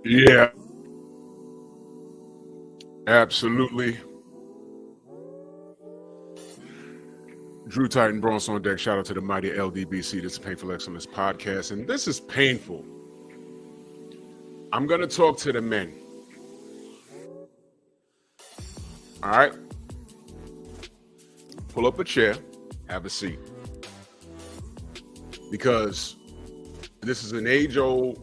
Yeah, absolutely. Drew Titan Bronze on deck. Shout out to the mighty LDBC. This is Painful Excellence Podcast, and this is painful. I'm going to talk to the men. All right? Pull up a chair, have a seat. Because this is an age-old...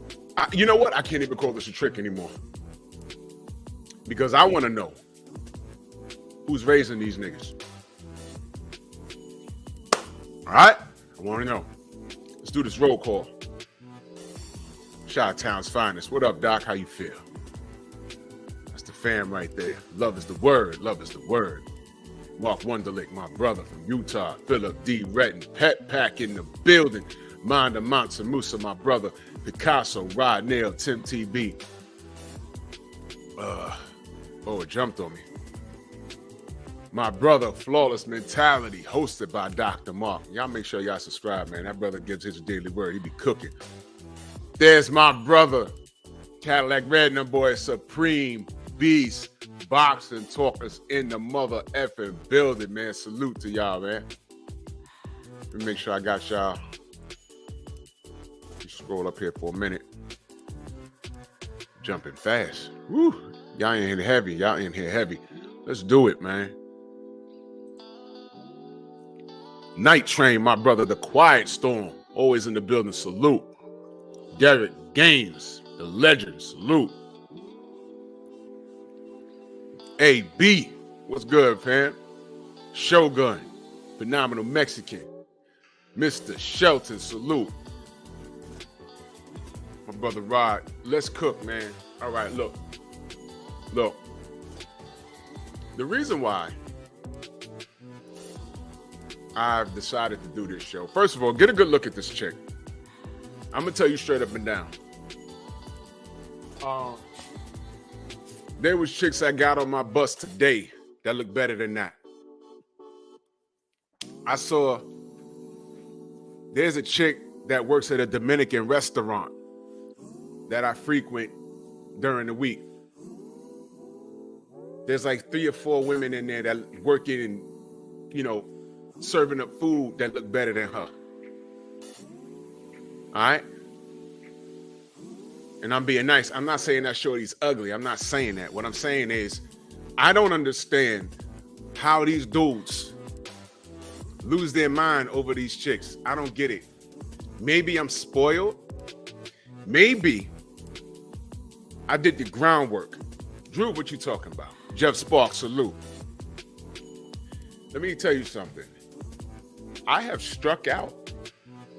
you know what? I can't even call this a trick anymore. Because I want to know who's raising these niggas. All right? I want to know. Let's do this roll call. Chi-Town's finest. What up, Doc? How you feel? That's the fam right there. Love is the word. Love is the word. Mark Wunderlich, my brother from Utah. Philip D. Retton. P.E.P in the building. Manda Mansa Musa, my brother. Picasso, Rod Nail, Tim TB. It jumped on me. My brother, Flawless Mentality, hosted by Dr. Mark. Y'all make sure y'all subscribe, man. That brother gives his daily word. He be cooking. There's my brother, Cadillac Red, and boy, Supreme Beast, Boxing Talkers in the mother effing building, man. Salute to y'all, man. Let me make sure I got y'all. Scroll up here for a minute. Jumping fast. Woo. Y'all in here heavy. Y'all in here heavy. Let's do it, man. Night Train, my brother, the Quiet Storm. Always in the building. Salute. Derek Gaines, the legend. Salute. AB, what's good, fam? Shogun, phenomenal Mexican. Mr. Shelton, salute. My brother Rod, let's cook, man. All right, look. The reason why I've decided to do this show, first of all, get a good look at this chick. I'm gonna tell you straight up and down. There was chicks I got on my bus today that look better than that. I saw there's a chick that works at a Dominican restaurant that I frequent during the week. There's like 3 or 4 women in there that work in, serving up food that look better than her. All right? And I'm being nice. I'm not saying that shorty's ugly. I'm not saying that. What I'm saying is I don't understand how these dudes lose their mind over these chicks. I don't get it. Maybe I'm spoiled. Maybe I did the groundwork. Drew, what you talking about? Jeff Sparks, salute. Let me tell you something. I have struck out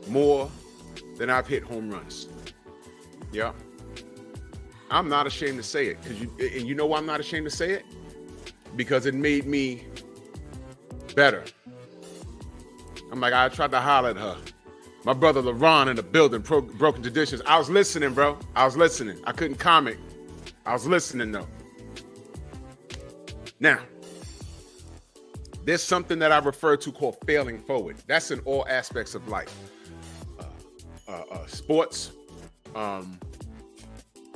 more than I've hit home runs. Yeah. I'm not ashamed to say it. And you know why I'm not ashamed to say it? Because it made me better. I'm like, I tried to holler at her. My brother LaRon in the building, Broken Traditions. I was listening, bro. I was listening. I couldn't comment. I was listening, though. Now, there's something that I refer to called failing forward. That's in all aspects of life. Sports.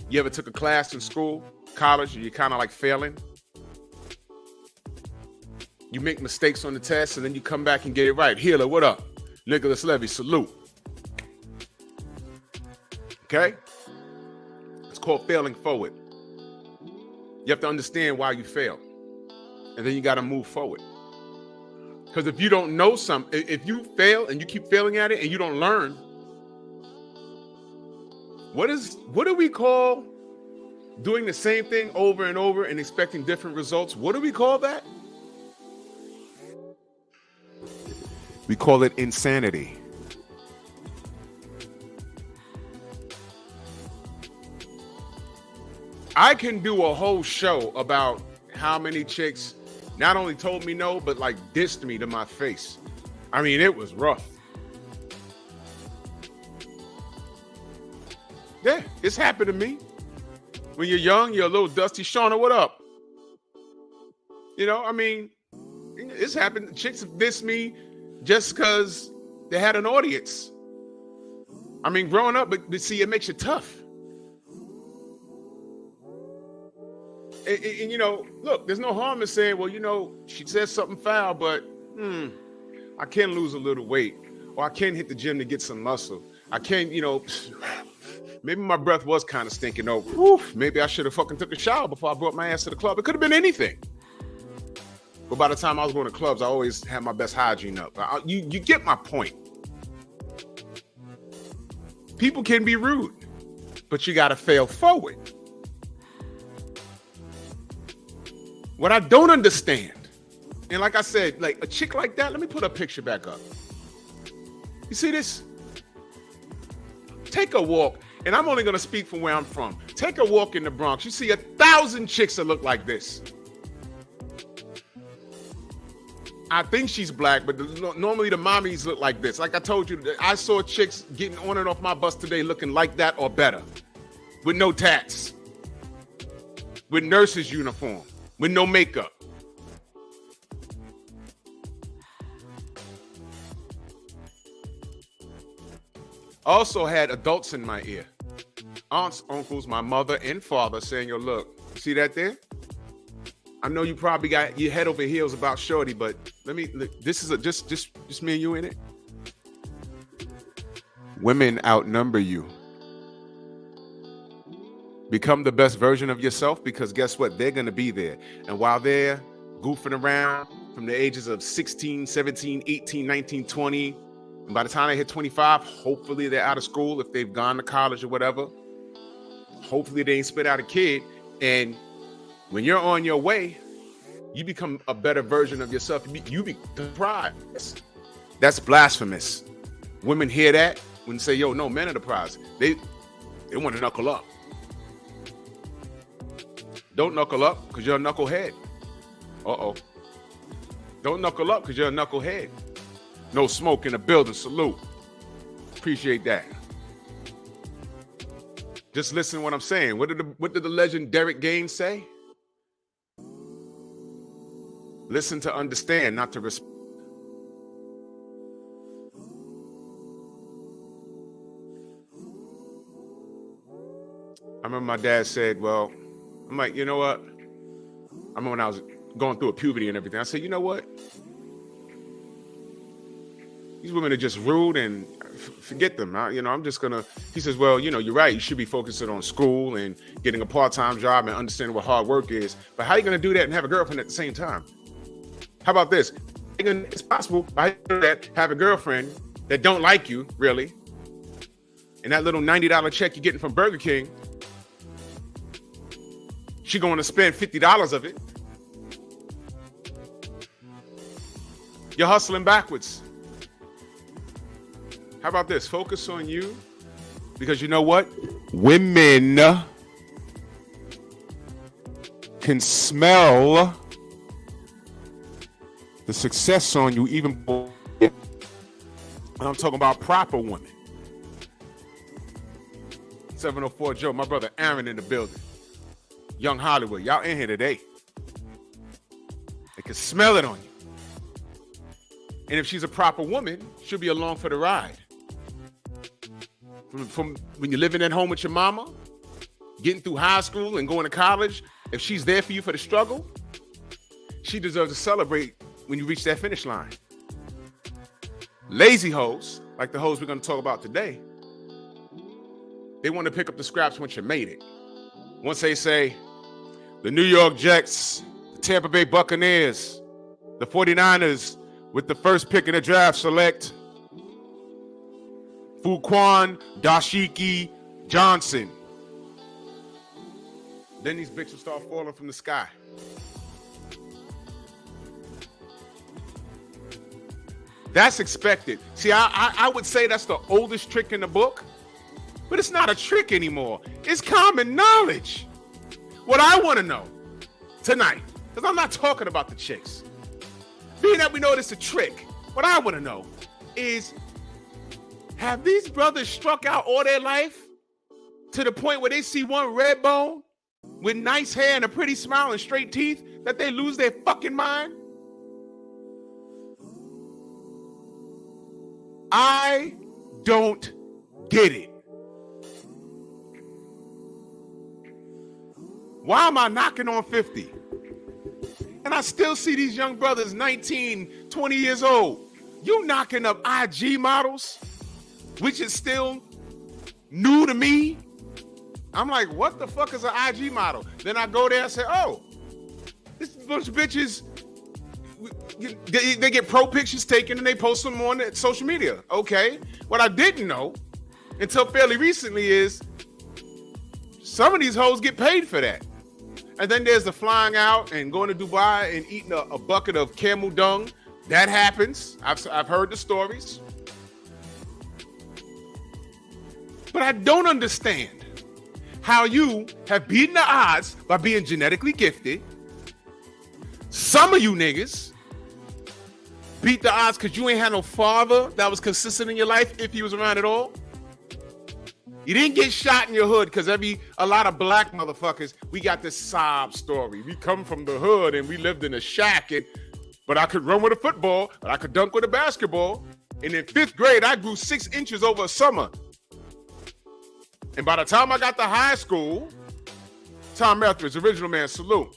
You ever took a class in school, college, and you're kind of like failing? You make mistakes on the test, and then you come back and get it right. Healer, what up? Nicholas Levy, salute. Okay? It's called failing forward. You have to understand why you failed. And then you got to move forward. Because if you don't know something, if you fail and you keep failing at it and you don't learn, what do we call doing the same thing over and over and expecting different results? What do we call that? We call it insanity. I can do a whole show about how many chicks not only told me no, but like dissed me to my face. I mean, it was rough. Yeah, it's happened to me. When you're young, you're a little dusty. Shauna, what up? I mean, it's happened. Chicks have dissed me just because they had an audience. I mean, growing up, but see, it makes you tough. And, you know, look, there's no harm in saying, well, you know, she said something foul, but I can lose a little weight, or I can hit the gym to get some muscle. I can, you know, maybe my breath was kind of stinking over. Maybe I should have fucking took a shower before I brought my ass to the club. It could have been anything. But by the time I was going to clubs, I always had my best hygiene up. You get my point. People can be rude, but you got to fail forward. What I don't understand, and like I said, like a chick like that, let me put a picture back up. You see this? Take a walk, and I'm only going to speak from where I'm from. Take a walk in the Bronx. You see 1,000 chicks that look like this. I think she's black, but normally the mommies look like this. Like I told you, I saw chicks getting on and off my bus today looking like that or better, with no tats, with nurses uniform, with no makeup. Also had adults in my ear, aunts, uncles, my mother and father saying, yo, look, see that there? I know you probably got your head over heels about shorty, but this is just me and you in it. Women outnumber you. Become the best version of yourself, because guess what? They're going to be there. And while they're goofing around from the ages of 16, 17, 18, 19, 20, and by the time they hit 25, hopefully they're out of school if they've gone to college or whatever. Hopefully they ain't spit out a kid. And when you're on your way, you become a better version of yourself. You be the prize. That's blasphemous. Women hear that when say, yo, no, men are the prize. They want to knuckle up. Don't knuckle up because you're a knucklehead. Uh-oh. Don't knuckle up because you're a knucklehead. No smoke in the building. Salute. Appreciate that. Just listen to what I'm saying. What did the legend Derek Gaines say? Listen to understand, not to respect. I remember my dad said, well, I'm like, you know what? I remember when I was going through a puberty and everything. I said, you know what? These women are just rude and forget them. I'm just going to, he says, well, you know, you're right. You should be focusing on school and getting a part-time job and understanding what hard work is. But how are you going to do that and have a girlfriend at the same time? How about this? It's possible by that have a girlfriend that don't like you, really. And that little $90 check you're getting from Burger King, she going to spend $50 of it. You're hustling backwards. How about this? Focus on you. Because you know what? Women can smell the success on you even before. And I'm talking about proper women. 704 Joe, my brother Aaron in the building. Young Hollywood, y'all in here today. They can smell it on you. And if she's a proper woman, she'll be along for the ride. From when you're living at home with your mama, getting through high school and going to college, if she's there for you for the struggle, she deserves to celebrate when you reach that finish line. Lazy hoes, like the hoes we're going to talk about today, they want to pick up the scraps once you made it. Once they say, the New York Jets, the Tampa Bay Buccaneers, the 49ers with the first pick in the draft select Fuquan Dashiki Johnson. Then these bitches start falling from the sky. That's expected. See, I would say that's the oldest trick in the book, but it's not a trick anymore. It's common knowledge. What I want to know tonight, because I'm not talking about the chicks, being that we know it's a trick, what I want to know is, have these brothers struck out all their life to the point where they see one red bone with nice hair and a pretty smile and straight teeth that they lose their fucking mind? I don't get it. Why am I knocking on 50? And I still see these young brothers, 19, 20 years old. You knocking up IG models, which is still new to me. I'm like, what the fuck is an IG model? Then I go there and say, oh, this bunch of bitches, they get pro pictures taken and they post them on social media. Okay. What I didn't know until fairly recently is some of these hoes get paid for that. And then there's the flying out and going to Dubai and eating a bucket of camel dung. That happens. I've heard the stories. But I don't understand how you have beaten the odds by being genetically gifted. Some of you niggas beat the odds because you ain't had no father that was consistent in your life if he was around at all. You didn't get shot in your hood because a lot of black motherfuckers, we got this sob story. We come from the hood and we lived in a shack, but I could run with a football, but I could dunk with a basketball. And in 5th grade, I grew 6 inches over a summer. And by the time I got to high school, Tom Etheridge, original man, salute.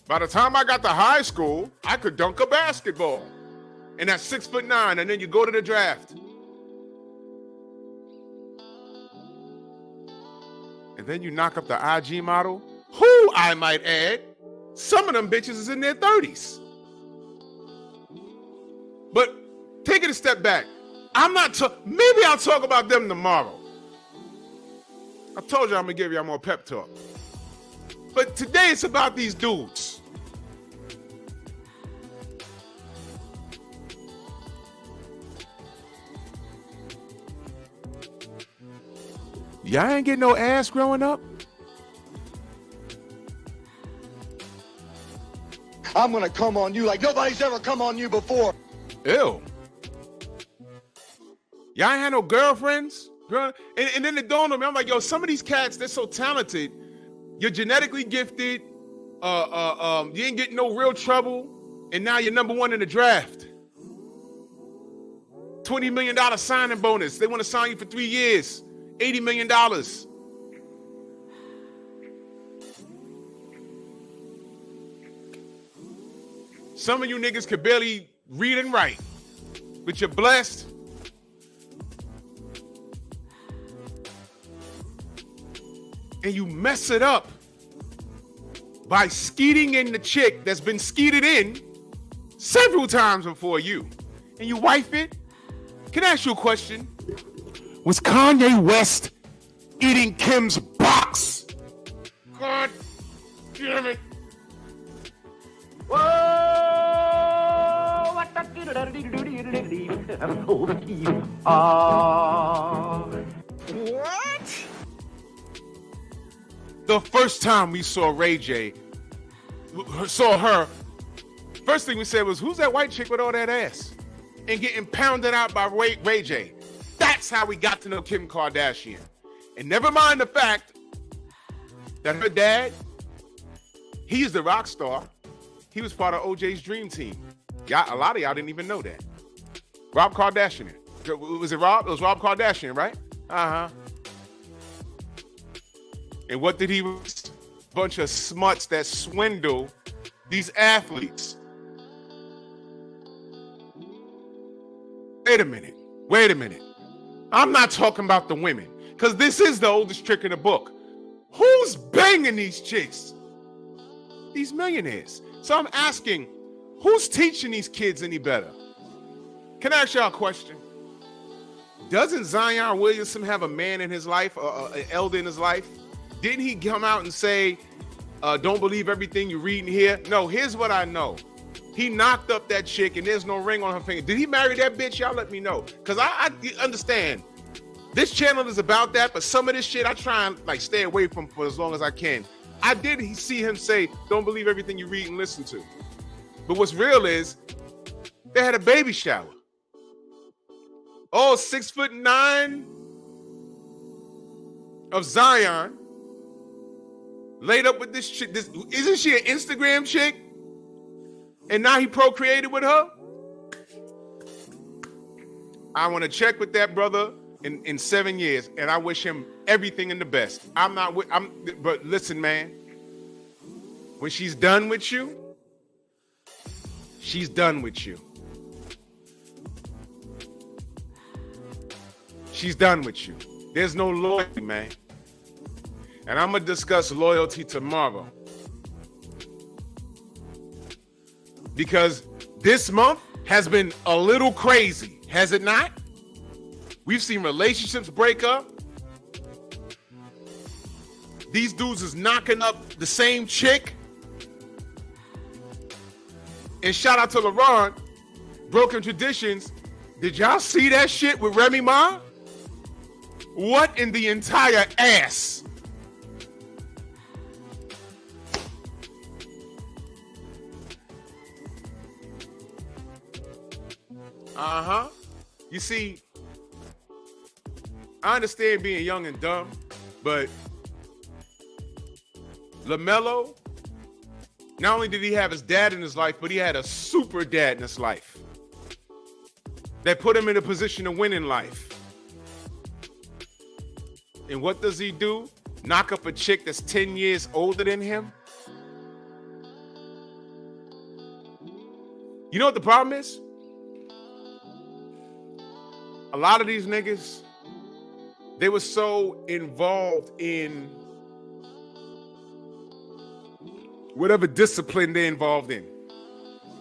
By the time I got to high school, I could dunk a basketball. And that's 6'9", and then you go to the draft. And then you knock up the IG model, who, I might add, some of them bitches is in their 30s. But take it a step back. Maybe I'll talk about them tomorrow. I told you I'm going to give y'all more pep talk. But today it's about these dudes. Y'all ain't get no ass growing up? I'm gonna come on you like nobody's ever come on you before. Ew. Y'all ain't had no girlfriends? And then it dawned on me, I'm like, yo, some of these cats, they're so talented. You're genetically gifted. You ain't getting no real trouble. And now you're number 1 in the draft. $20 million signing bonus. They want to sign you for 3 years. $80 million. Some of you niggas could barely read and write, but you're blessed. And you mess it up by skeeting in the chick that's been skeeted in several times before you. And you wife it. Can I ask you a question? Was Kanye West eating Kim's box? God damn it. Whoa! What? The first time we saw saw her, first thing we said was, who's that white chick with all that ass? And getting pounded out by Ray J. That's how we got to know Kim Kardashian. And never mind the fact that her dad, he's the rock star. He was part of OJ's dream team. A lot of y'all didn't even know that. Rob Kardashian. Was it Rob? It was Rob Kardashian, right? Uh-huh. And what did he was? A bunch of smuts that swindle these athletes. Wait a minute. I'm not talking about the women, because this is the oldest trick in the book. Who's banging these chicks? These millionaires. So I'm asking, who's teaching these kids any better? Can I ask y'all a question? Doesn't Zion Williamson have a man in his life, an elder in his life? Didn't he come out and say, don't believe everything you read and hear? No, here's what I know. He knocked up that chick and there's no ring on her finger. Did he marry that bitch? Y'all let me know. Because I understand. This channel is about that, but some of this shit I try and stay away from for as long as I can. I did see him say, don't believe everything you read and listen to. But what's real is, they had a baby shower. Oh, 6'9" of Zion laid up with this chick. Isn't she an Instagram chick? And now he procreated with her? I want to check with that brother in 7 years, and I wish him everything in the best. But listen, man, when she's done with you, she's done with you. She's done with you. There's no loyalty, man. And I'm going to discuss loyalty tomorrow. Because this month has been a little crazy, has it not? We've seen relationships break up. These dudes is knocking up the same chick. And shout out to LeBron, Broken Traditions. Did y'all see that shit with Remy Ma? What in the entire ass? You see, I understand being young and dumb, but LaMelo, not only did he have his dad in his life, but he had a super dad in his life that put him in a position to win in life. And what does he do? Knock up a chick that's 10 years older than him? You know what the problem is? A lot of these niggas, they were so involved in whatever discipline they're involved in.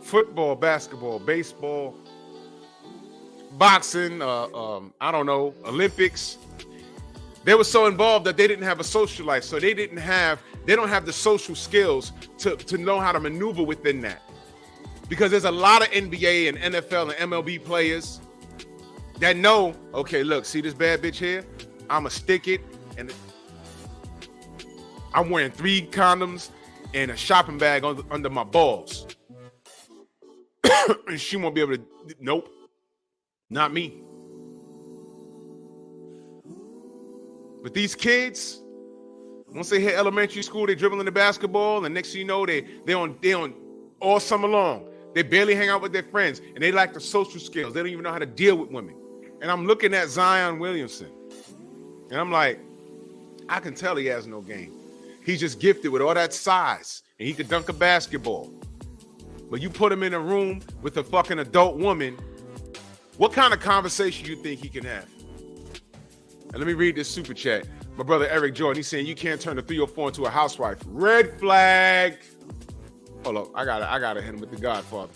Football, basketball, baseball, boxing, I don't know, Olympics. They were so involved that they didn't have a social life. So they don't have the social skills to know how to maneuver within that. Because there's a lot of NBA and NFL and MLB players that know, okay, look, see this bad bitch here? I'ma stick it, and I'm wearing 3 condoms and a shopping bag under my balls. And she won't be able to, nope, not me. But these kids, once they hit elementary school, they dribbling the basketball, and next thing you know, they on all summer long. They barely hang out with their friends, and they lack the social skills. They don't even know how to deal with women. And I'm looking at Zion Williamson, and I'm like, I can tell he has no game. He's just gifted with all that size, and he could dunk a basketball. But you put him in a room with a fucking adult woman, what kind of conversation you think he can have? And let me read this super chat. My brother Eric Jordan, he's saying you can't turn a 304 into a housewife. Red flag. Hold up, I gotta hit him with the Godfather.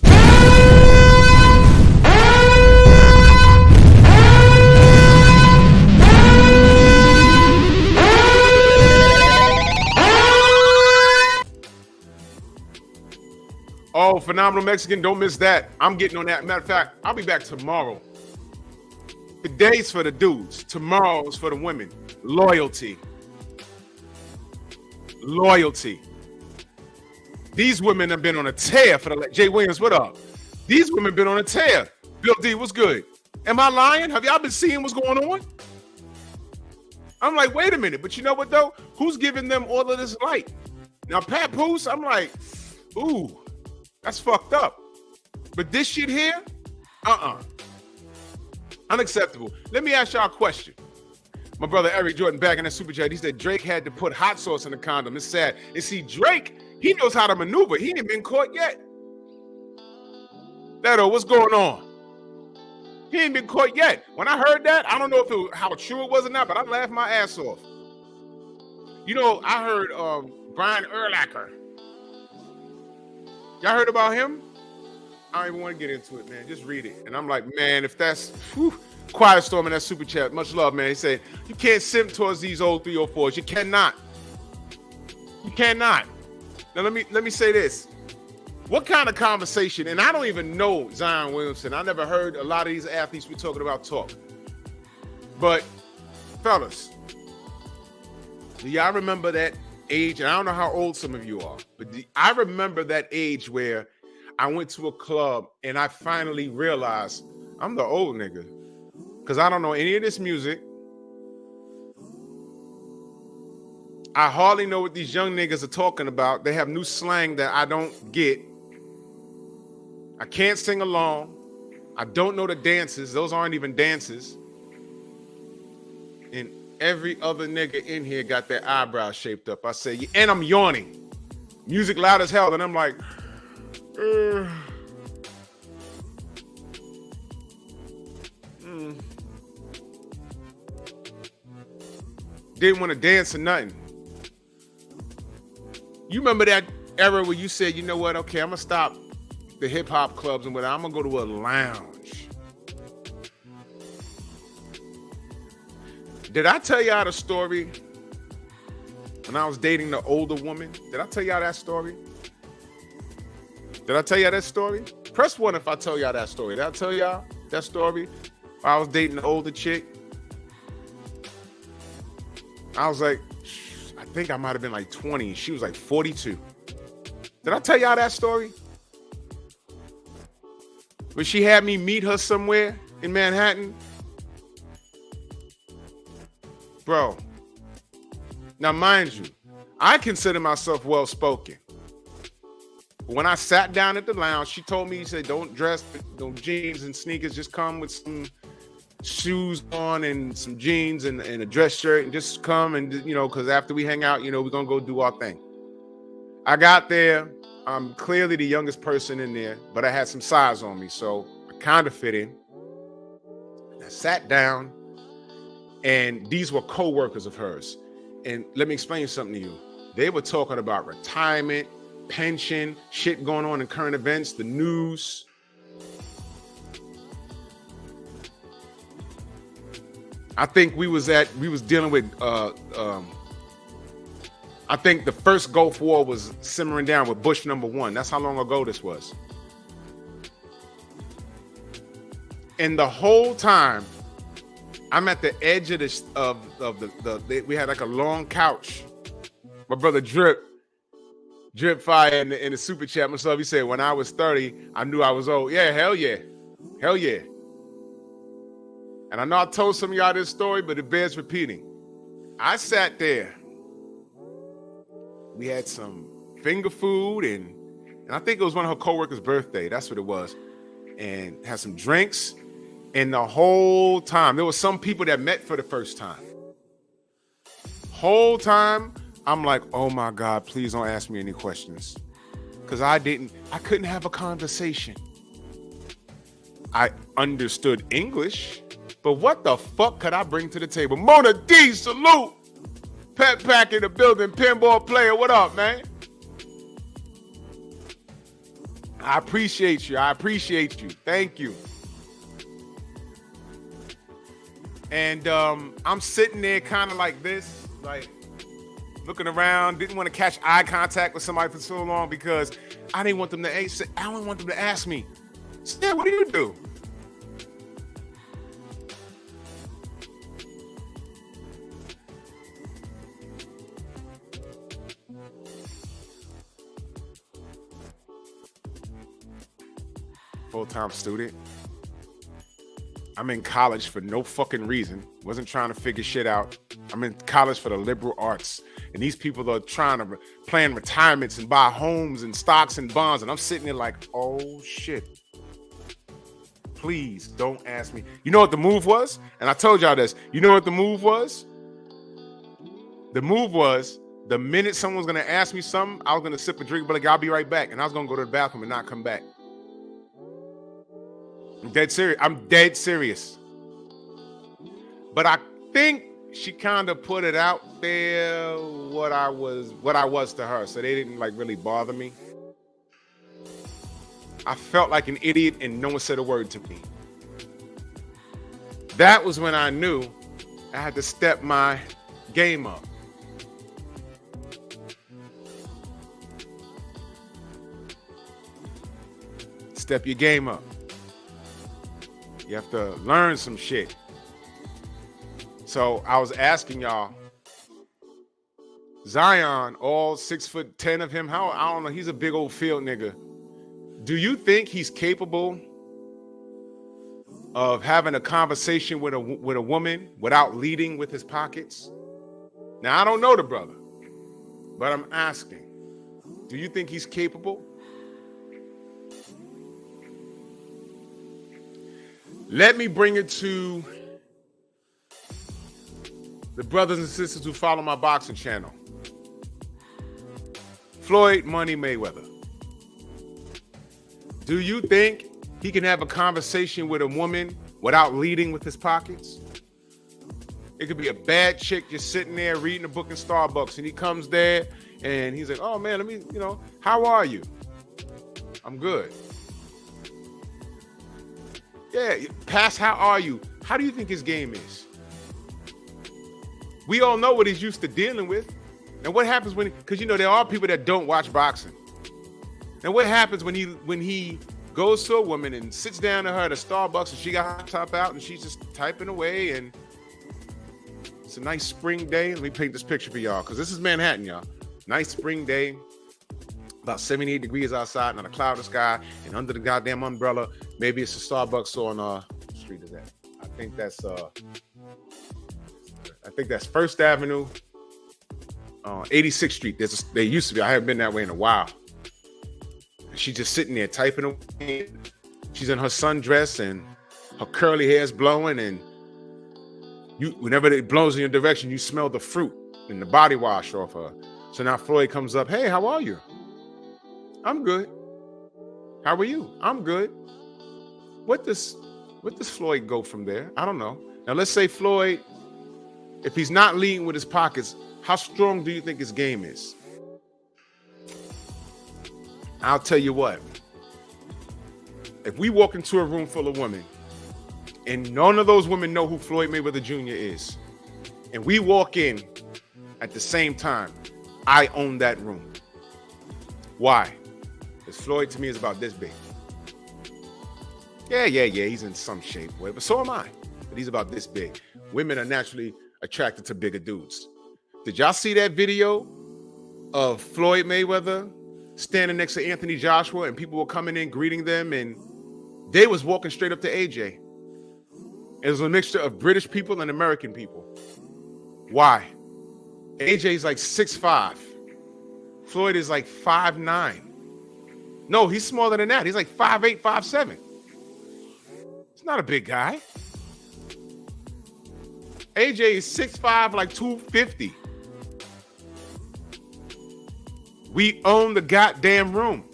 Oh, Phenomenal Mexican, don't miss that. I'm getting on that. Matter of fact, I'll be back tomorrow. Today's for the dudes. Tomorrow's for the women. Loyalty. Loyalty. These women have been on a tear for the... Jay Williams, what up? These women been on a tear. Bill D, what's good? Am I lying? Have y'all been seeing what's going on? I'm like, wait a minute. But you know what, though? Who's giving them all of this light? Now, Pat Poose, I'm like, ooh, that's fucked up. But this shit here, unacceptable. Let me ask y'all a question. My brother Eric Jordan back in that super chat, he said Drake had to put hot sauce in the condom. It's sad. And see, Drake, he knows how to maneuver. He ain't been caught yet. Leto, what's going on? He ain't been caught yet. When I heard that, I don't know if how true it was or not, but I laughed my ass off. You know, I heard Brian Urlacher. Y'all heard about him? I don't even want to get into it, man. Just read it. And I'm like, man, if that's quiet storm in that super chat, much love, man. He said, you can't simp towards these old 304s. You cannot. You cannot. Now let me say this. What kind of conversation, and I don't even know Zion Williamson. I never heard a lot of these athletes we're talking about talk. But fellas, do y'all remember that age? And I don't know how old some of you are, but I remember that age where I went to a club and I finally realized I'm the old nigga because I don't know any of this music. I hardly know what these young niggas are talking about. They have new slang that I don't get. I can't sing along. I don't know the dances. Those aren't even dances. And every other nigga in here got their eyebrows shaped up. I say, and I'm yawning. Music loud as hell. And I'm like, didn't want to dance or nothing. You remember that era where you said, you know what? Okay, I'm going to stop the hip hop clubs and whatever. I'm going to go to a lounge. Did I tell y'all the story when I was dating the older woman? Did I tell y'all that story? Did I tell y'all that story? Press 1 if I tell y'all that story. Did I tell y'all that story? I was dating the older chick. I was like, I think I might have been like 20. She was like 42. Did I tell y'all that story? When she had me meet her somewhere in Manhattan. Bro. Now, mind you, I consider myself well-spoken. When I sat down at the lounge, she told me, she said, don't dress, no jeans and sneakers, just come with some shoes on and some jeans and a dress shirt and just come and, you know, because after we hang out, you know, we're going to go do our thing. I got there. I'm clearly the youngest person in there, but I had some size on me, so I kind of fit in. I sat down, and these were co-workers of hers. And let me explain something to you. They were talking about retirement, pension, shit going on in current events, the news. I think we was dealing with I think the first Gulf War was simmering down with Bush #1. That's how long ago this was. And the whole time I'm at the edge of the we had like a long couch. My brother Drip Fire in the super chat myself, he said, when I was 30, I knew I was old. Yeah, hell yeah. Hell yeah. And I know I told some of y'all this story, but it bears repeating. I sat there. We had some finger food and I think it was one of her coworkers' birthday. That's what it was. And had some drinks. And the whole time, there were some people that met for the first time. Whole time, I'm like, oh my God, please don't ask me any questions. Because I couldn't have a conversation. I understood English, but what the fuck could I bring to the table? Mona D, salute. Pet Pack in the building, pinball player, what up, man? I appreciate you. Thank you. And I'm sitting there kind of like this, like looking around, didn't want to catch eye contact with somebody for so long because I didn't want them to ask me, Stan, what do you do? Full-time student. I'm in college for no fucking reason. Wasn't trying to figure shit out. I'm in college for the liberal arts. And these people are trying to plan retirements and buy homes and stocks and bonds. And I'm sitting there like, oh shit. Please don't ask me. You know what the move was? And I told y'all this. You know what the move was? The move was the minute someone's going to ask me something, I was going to sip a drink, but like, I'll be right back. And I was going to go to the bathroom and not come back. I'm dead serious. But I think she kind of put it out there what I was to her. So they didn't like really bother me. I felt like an idiot and no one said a word to me. That was when I knew I had to step my game up. Step your game up. You have to learn some shit. So I was asking y'all, Zion, all 6'10" of him, I don't know, he's a big old field nigga. Do you think he's capable of having a conversation with a woman without leading with his pockets? Now, I don't know the brother, but I'm asking, do you think he's capable? Let me bring it to the brothers and sisters who follow my boxing channel. Floyd Money Mayweather. Do you think he can have a conversation with a woman without leading with his pockets? It could be a bad chick just sitting there reading a book in Starbucks, and he comes there and he's like, oh man, let me, how are you? I'm good. Yeah, past how are you? How do you think his game is? We all know what he's used to dealing with. And what happens because there are people that don't watch boxing. And what happens when he goes to a woman and sits down to her at a Starbucks and she got her top out and she's just typing away, and it's a nice spring day. Let me paint this picture for y'all, because this is Manhattan, y'all. Nice spring day, about 78 degrees outside, not a cloud in the sky, and under the goddamn umbrella, maybe it's a Starbucks on what street is that? I think that's First Avenue, 86th Street. They used to be. I haven't been that way in a while. She's just sitting there typing away. She's in her sundress and her curly hair's blowing, and whenever it blows in your direction, you smell the fruit and the body wash off her. So now Floyd comes up, hey, how are you? I'm good. How are you? I'm good. What does Floyd go from there? I don't know. Now let's say Floyd, if he's not leading with his pockets, how strong do you think his game is? I'll tell you what. If we walk into a room full of women and none of those women know who Floyd Mayweather Jr. is, and we walk in at the same time, I own that room. Why? Because Floyd to me is about this big. Yeah, he's in some shape, whatever. So am I. But he's about this big. Women are naturally attracted to bigger dudes. Did y'all see that video of Floyd Mayweather standing next to Anthony Joshua, and people were coming in greeting them, and they was walking straight up to AJ? It was a mixture of British people and American people. Why? AJ's like 6'5". Floyd is like 5'9". No, he's smaller than that. He's like 5'8", 5'7". He's not a big guy. AJ is 6'5", like 250. We own the goddamn room.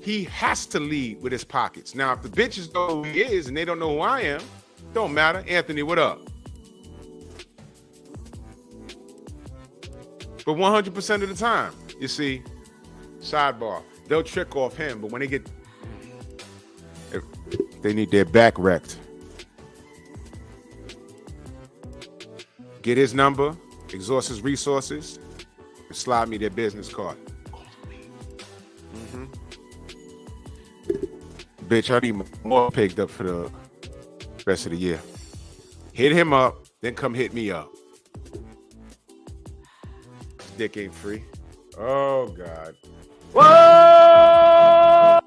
He has to lead with his pockets. Now, if the bitches know who he is and they don't know who I am, don't matter. Anthony, what up? But 100% of the time, you see, sidebar, they'll trick off him, but when if they need their back wrecked, get his number, exhaust his resources, and slide me their business card. Bitch, I need more picked up for the rest of the year. Hit him up, then come hit me up. Dick ain't free. Oh God. Whoa!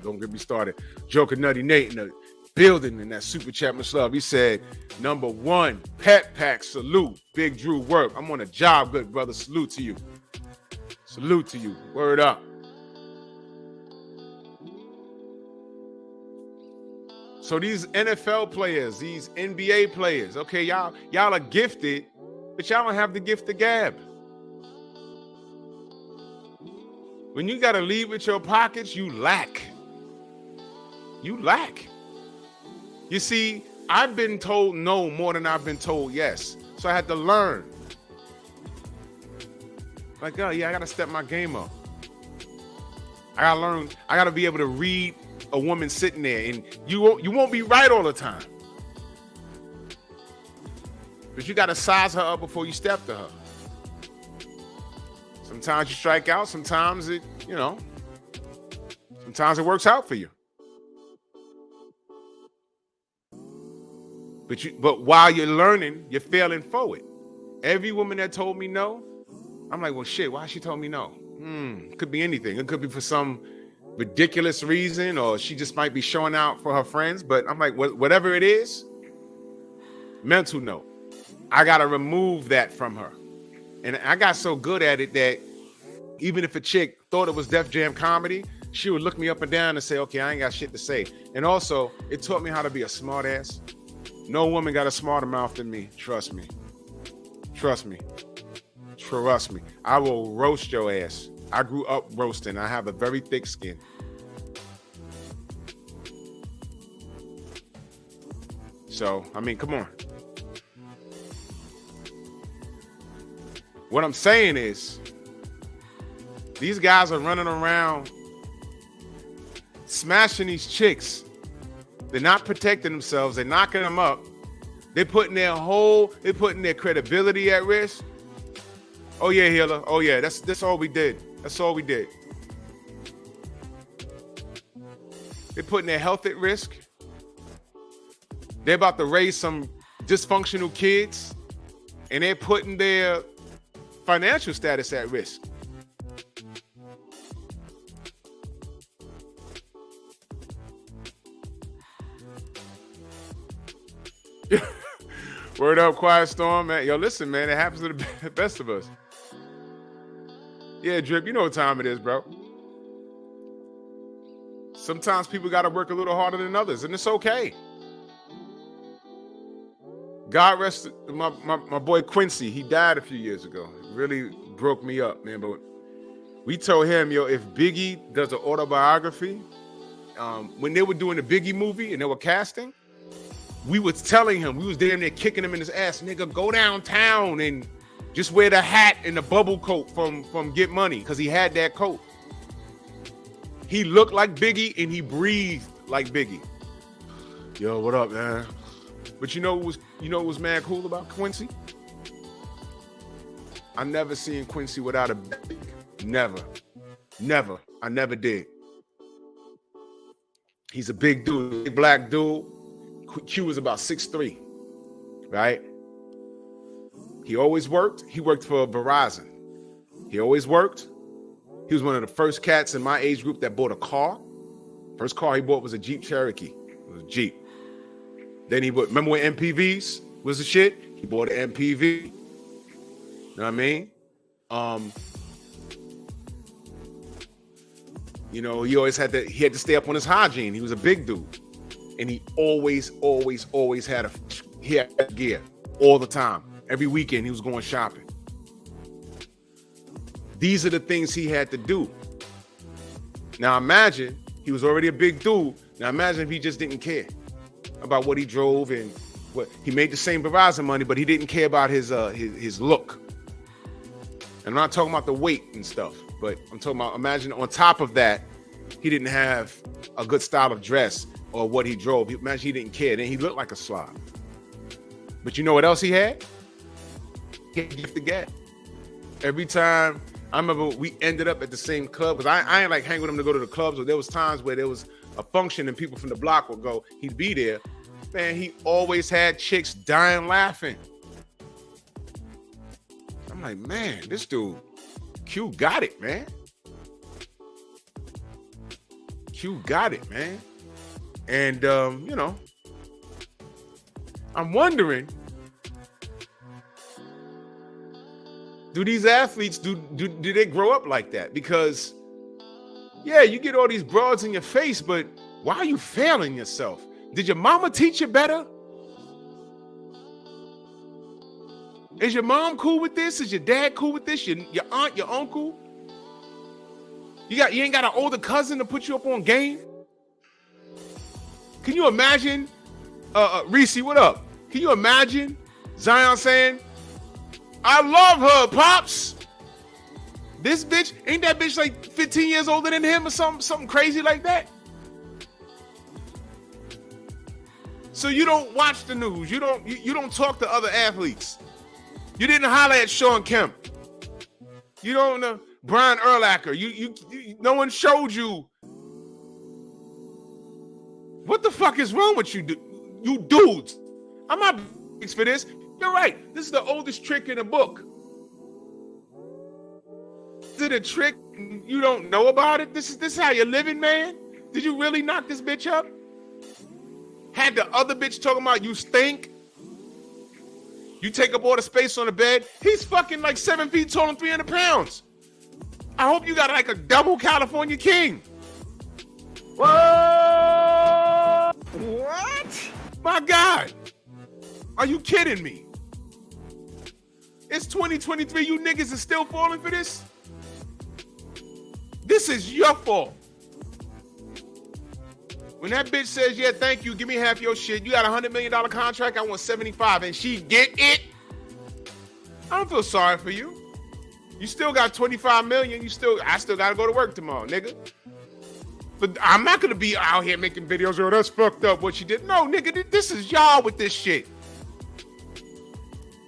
Don't get me started. Joker Nutty Nate in the building in that super chat, much love. He said, number 1, Pet Pack, salute. Big Drew work. I'm on a job, good brother. Salute to you. Salute to you. Word up. So these NFL players, these NBA players, okay, y'all are gifted, but y'all don't have the gift of gab. When you got to lead with your pockets, you lack. You lack. You see, I've been told no more than I've been told yes. So I had to learn. Like, oh yeah, I got to step my game up. I got to learn. I got to be able to read a woman sitting there, and you won't be right all the time. But you got to size her up before you step to her. Sometimes you strike out. Sometimes sometimes it works out for you. But while you're learning, you're failing forward. Every woman that told me no, I'm like, well, shit, why she told me no? It could be anything. It could be for some ridiculous reason, or she just might be showing out for her friends. But I'm like, whatever it is, mental note. I got to remove that from her. And I got so good at it that even if a chick thought it was Def Jam comedy, she would look me up and down and say, okay, I ain't got shit to say. And also, it taught me how to be a smart ass. No woman got a smarter mouth than me. Trust me. Trust me. Trust me. I will roast your ass. I grew up roasting. I have a very thick skin. So, I mean, come on. What I'm saying is, these guys are running around smashing these chicks. They're not protecting themselves. They're knocking them up. They're putting their credibility at risk. Oh yeah, healer. Oh yeah, that's all we did. That's all we did. They're putting their health at risk. They're about to raise some dysfunctional kids, and they're putting their financial status at risk. Word up, Quiet Storm, man. Yo, listen, man, it happens to the best of us. Yeah, Drip, you know what time it is, bro. Sometimes people got to work a little harder than others, and it's okay. God rest my boy Quincy. He died a few years ago. It really broke me up, man. But we told him, yo, if Biggie does an autobiography, when they were doing the Biggie movie and they were casting, we was telling him, we was damn near kicking him in his ass, nigga, go downtown and just wear the hat and the bubble coat from Get Money, because he had that coat. He looked like Biggie and he breathed like Biggie. Yo, what up, man? But you know what was mad cool about Quincy? I never seen Quincy without a bag. Never. I never did. He's a big dude, big black dude. Q was about 6'3", right? He always worked. He worked for Verizon. He always worked. He was one of the first cats in my age group that bought a car. First car he bought was a Jeep Cherokee. It was a Jeep. Then he bought, remember when MPVs was the shit? He bought an MPV. You know what I mean? You know, he had to stay up on his hygiene. He was a big dude. And he always had gear all the time. Every weekend he was going shopping. These are the things he had to do. Now imagine, he was already a big dude. Now imagine if he just didn't care about what he drove and what he made the same Verizon money, but he didn't care about his look. And I'm not talking about the weight and stuff, but I'm talking about, imagine on top of that, he didn't have a good style of dress or what he drove. Imagine he didn't care. Then he looked like a slob. But you know what else he had? He had a gift to get. Every time, I remember we ended up at the same club, because I ain't like hang with him to go to the clubs, but there was times where there was a function and people from the block would go, he'd be there. Man, he always had chicks dying laughing. I'm like, man, this dude, Q got it, man. Q got it, man. And, you know, I'm wondering, do these athletes, do they grow up like that? Because, yeah, you get all these broads in your face, but why are you failing yourself? Did your mama teach you better? Is your mom cool with this? Is your dad cool with this? Your aunt, your uncle? You ain't got an older cousin to put you up on game? Can you imagine, Reese, what up? Can you imagine Zion saying, I love her, Pops. This bitch, ain't that bitch like 15 years older than him or something crazy like that? So you don't watch the news. You don't talk to other athletes. You didn't holler at Sean Kemp. You don't know Brian Urlacher. You no one showed you. What the fuck is wrong with you dudes? I'm not for this. You're right. This is the oldest trick in the book. Is it a trick you don't know about it? This is how you're living, man? Did you really knock this bitch up? Had the other bitch talking about you stink? You take up all the space on the bed? He's fucking like 7 feet tall and 300 pounds. I hope you got like a double California king. What? What? My God. Are you kidding me? It's 2023. You niggas are still falling for this? This is your fault. When that bitch says, yeah, thank you, give me half your shit. You got $100 million contract, I want 75, and she get it. I don't feel sorry for you. You still got 25 million. I still got to go to work tomorrow, nigga. But I'm not going to be out here making videos, oh, that's fucked up what she did. No, nigga, this is y'all with this shit.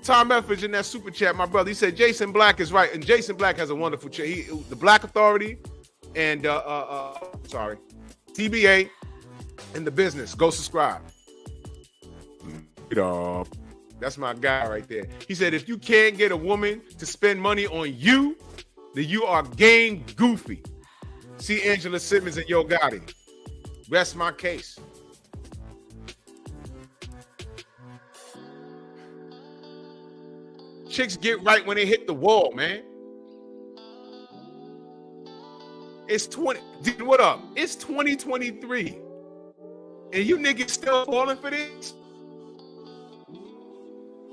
Tom Effridge in that super chat, my brother, he said Jason Black is right. And Jason Black has a wonderful chat. The Black Authority and, TBA and The Business. Go subscribe. That's my guy right there. He said, if you can't get a woman to spend money on you, then you are game goofy. See Angela Simmons and Yo Gotti. Rest my case. Chicks get right when they hit the wall, man. It's 2023. And you niggas still falling for this?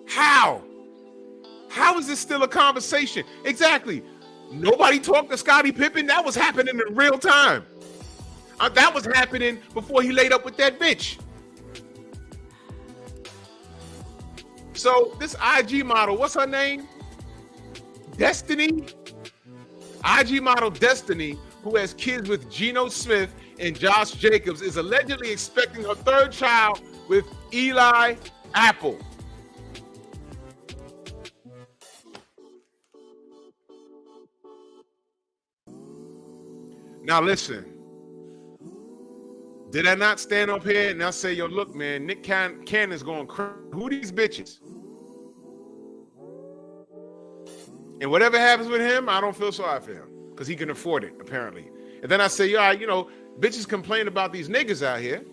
How? How is this still a conversation? Exactly. Nobody talked to Scottie Pippen. That was happening in real time. That was happening before he laid up with that bitch. So this IG model, what's her name? Destiny? IG model Destiny, who has kids with Geno Smith and Josh Jacobs, is allegedly expecting her third child with Eli Apple. Now listen, did I not stand up here and I say, yo, look, man, Nick Cannon's going crazy. Who these bitches? And whatever happens with him, I don't feel sorry for him because he can afford it, apparently. And then I say, yeah, you know, bitches complain about these niggas out here.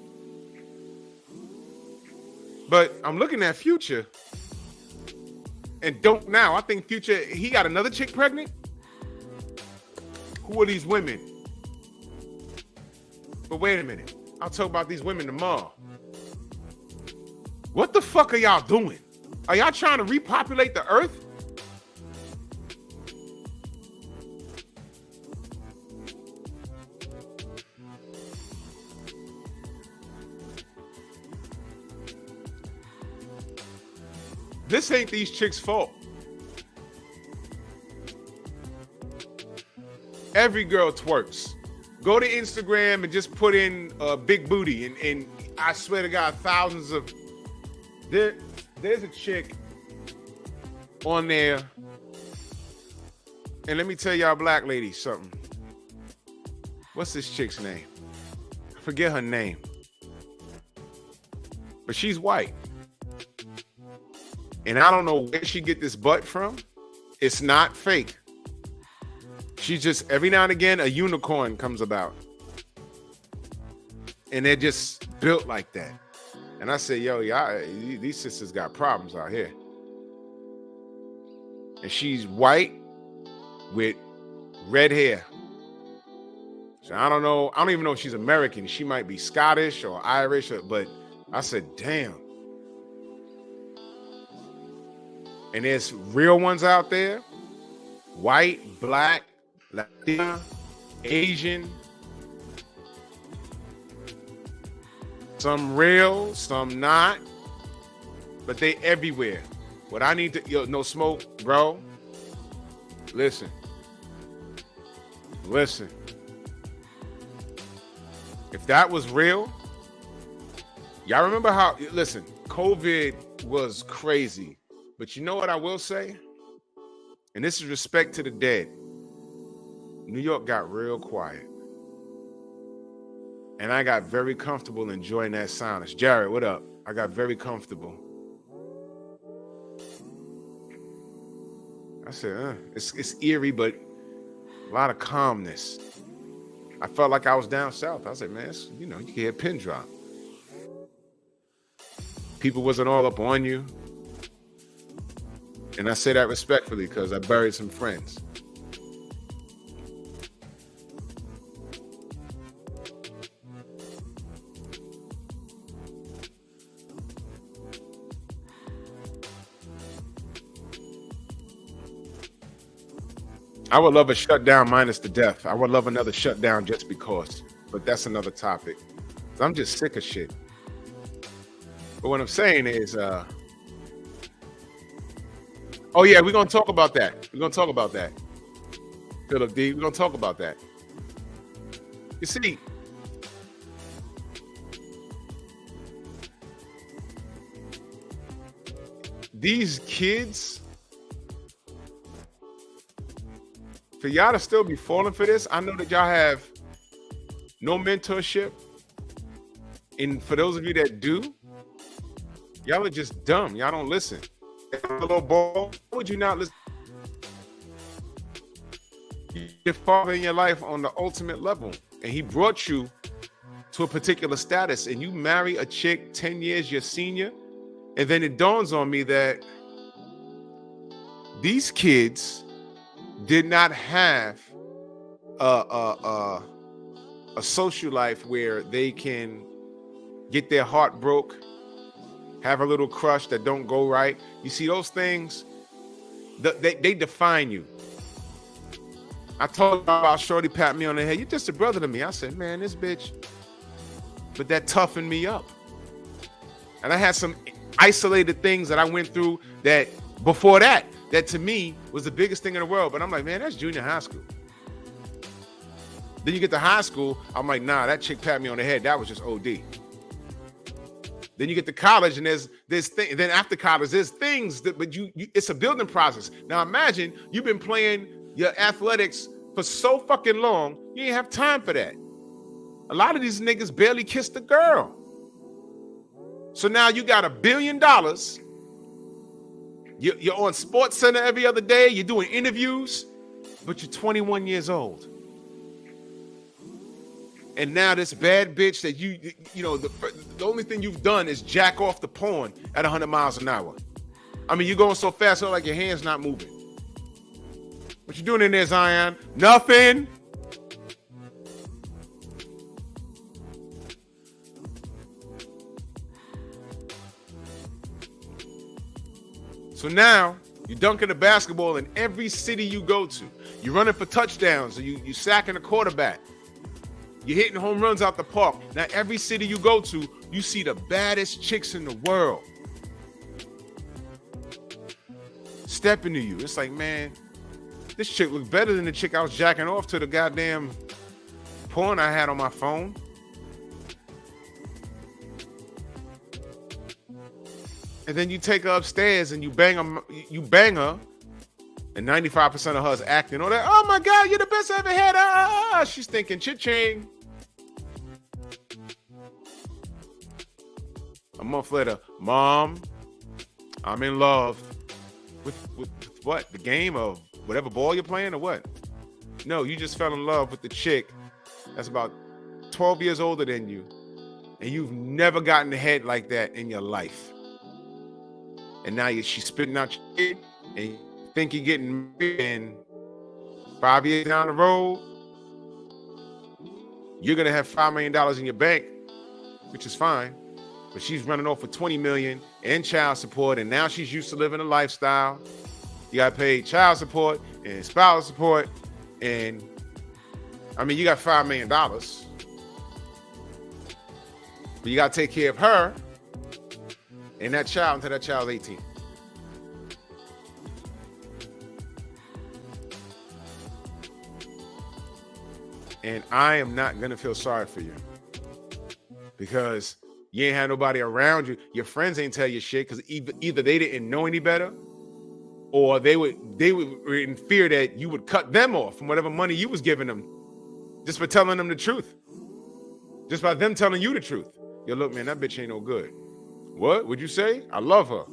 But I'm looking at Future and don't now. I think Future, he got another chick pregnant. Who are these women? But wait a minute. I'll talk about these women tomorrow. What the fuck are y'all doing? Are y'all trying to repopulate the earth? This ain't these chicks' fault. Every girl twerks. Go to Instagram and just put in big booty, and I swear to God, thousands of there's a chick on there, and let me tell y'all black ladies something. What's this chick's name? I forget her name, but she's white. And I don't know where she get this butt from. It's not fake. She's just, every now and again, a unicorn comes about. And they're just built like that. And I say, yo, y'all, these sisters got problems out here. And she's white with red hair. So I don't know. I don't even know if she's American. She might be Scottish or Irish, but I said, damn. And there's real ones out there, white, black, Latina, Asian, some real, some not, but they everywhere. What I need to, no smoke, bro. Listen. If that was real, y'all remember how, listen, COVID was crazy. But you know what I will say? And this is respect to the dead. New York got real quiet. And I got very comfortable enjoying that silence. Jared, what up? I got very comfortable. I said, it's eerie, but a lot of calmness. I felt like I was down south. I said, man, you can hear a pin drop. People wasn't all up on you. And I say that respectfully because I buried some friends. I would love a shutdown minus the death. I would love another shutdown just because, but that's another topic. I'm just sick of shit. But what I'm saying is, oh yeah, we're gonna talk about that. We're gonna talk about that. Philip D, we're gonna talk about that. You see, these kids, for y'all to still be falling for this, I know that y'all have no mentorship. And for those of you that do, y'all are just dumb. Y'all don't listen. A little ball, why would you not listen? Your father in your life on the ultimate level, and he brought you to a particular status, and you marry a chick 10 years your senior, and then it dawns on me that these kids did not have a social life where they can get their heart broke, have a little crush that don't go right. You see, those things, they define you. I told her about Shorty pat me on the head. You're just a brother to me. I said, man, this bitch, but that toughened me up. And I had some isolated things that I went through that before that to me was the biggest thing in the world. But I'm like, man, that's junior high school. Then you get to high school, I'm like, nah, that chick pat me on the head. That was just OD. Then you get to college, and there's things. Then after college, there's things that, but you it's a building process. Now imagine you've been playing your athletics for so fucking long, you ain't have time for that. A lot of these niggas barely kissed a girl. So now you got $1 billion. You're on Sports Center every other day. You're doing interviews, but you're 21 years old. And now this bad bitch that you know, the only thing you've done is jack off the porn at 100 miles an hour. I mean, you're going so fast, so like your hand's not moving. What you doing in there, Zion? Nothing. So now you're dunking the basketball in every city you go to. You're running for touchdowns, or you sacking a quarterback. You're hitting home runs out the park. Now every city you go to, you see the baddest chicks in the world stepping to you. It's like, man, this chick looked better than the chick I was jacking off to the goddamn porn I had on my phone. And then you take her upstairs and you bang her, and 95% of her is acting. Oh, oh my God, you're the best I ever had. She's thinking cha-ching. A month later, Mom, I'm in love with what? The game of whatever ball you're playing or what? No, you just fell in love with the chick that's about 12 years older than you, and you've never gotten ahead like that in your life. And now she's spitting out your kid, and you think you're getting married, and 5 years down the road, you're going to have $5 million in your bank, which is fine. But she's running off with $20 million and child support, and now she's used to living a lifestyle. You got to pay child support and spousal support, and I mean, you got $5 million, but you got to take care of her and that child until that child's 18. And I am not going to feel sorry for you because you ain't had nobody around you. Your friends ain't tell you shit because either they didn't know any better, or they were in fear that you would cut them off from whatever money you was giving them just for telling them the truth. Just by them telling you the truth. Yo, look, man, that bitch ain't no good. What would you say? I love her.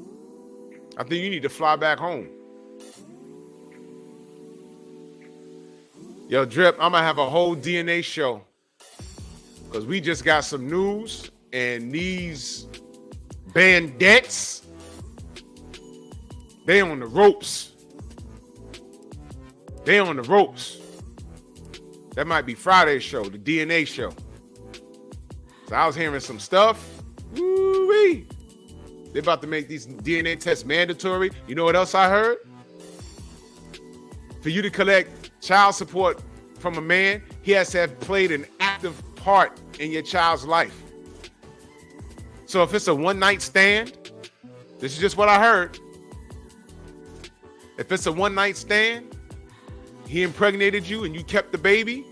I think you need to fly back home. Yo, Drip, I'm going to have a whole DNA show because we just got some news, and these bandits, they on the ropes. They on the ropes. That might be Friday's show, the DNA show. So I was hearing some stuff. Woo-wee. They're about to make these DNA tests mandatory. You know what else I heard? For you to collect child support from a man, he has to have played an active part in your child's life. So if it's a one-night stand, this is just what I heard. If it's a one-night stand, he impregnated you and you kept the baby,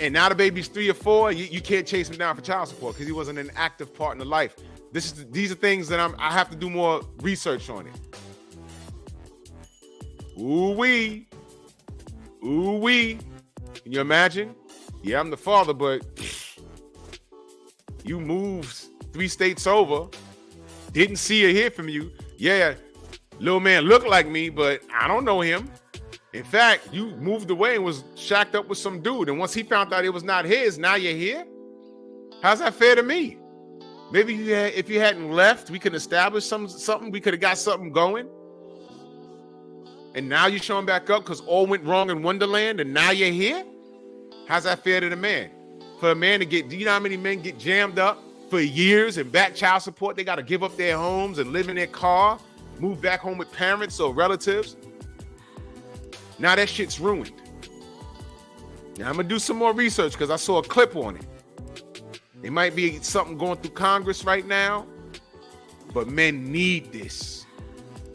and now the baby's 3 or 4, you can't chase him down for child support because he wasn't an active part in the life. These are things that I have to do more research on it. Ooh-wee. Ooh-wee. Can you imagine? Yeah, I'm the father, but you moved 3 states over, didn't see or hear from you. Yeah, little man looked like me, but I don't know him. In fact, you moved away and was shacked up with some dude. And once he found out it was not his, now you're here? How's that fair to me? Maybe if you hadn't left, we could establish something. We could have got something going. And now you're showing back up because all went wrong in Wonderland and now you're here? How's that fair to the man? For a man to get, do you know how many men get jammed up for years and back child support? They got to give up their homes and live in their car, move back home with parents or relatives. Now that shit's ruined. Now I'm going to do some more research because I saw a clip on it. It might be something going through Congress right now, but men need this.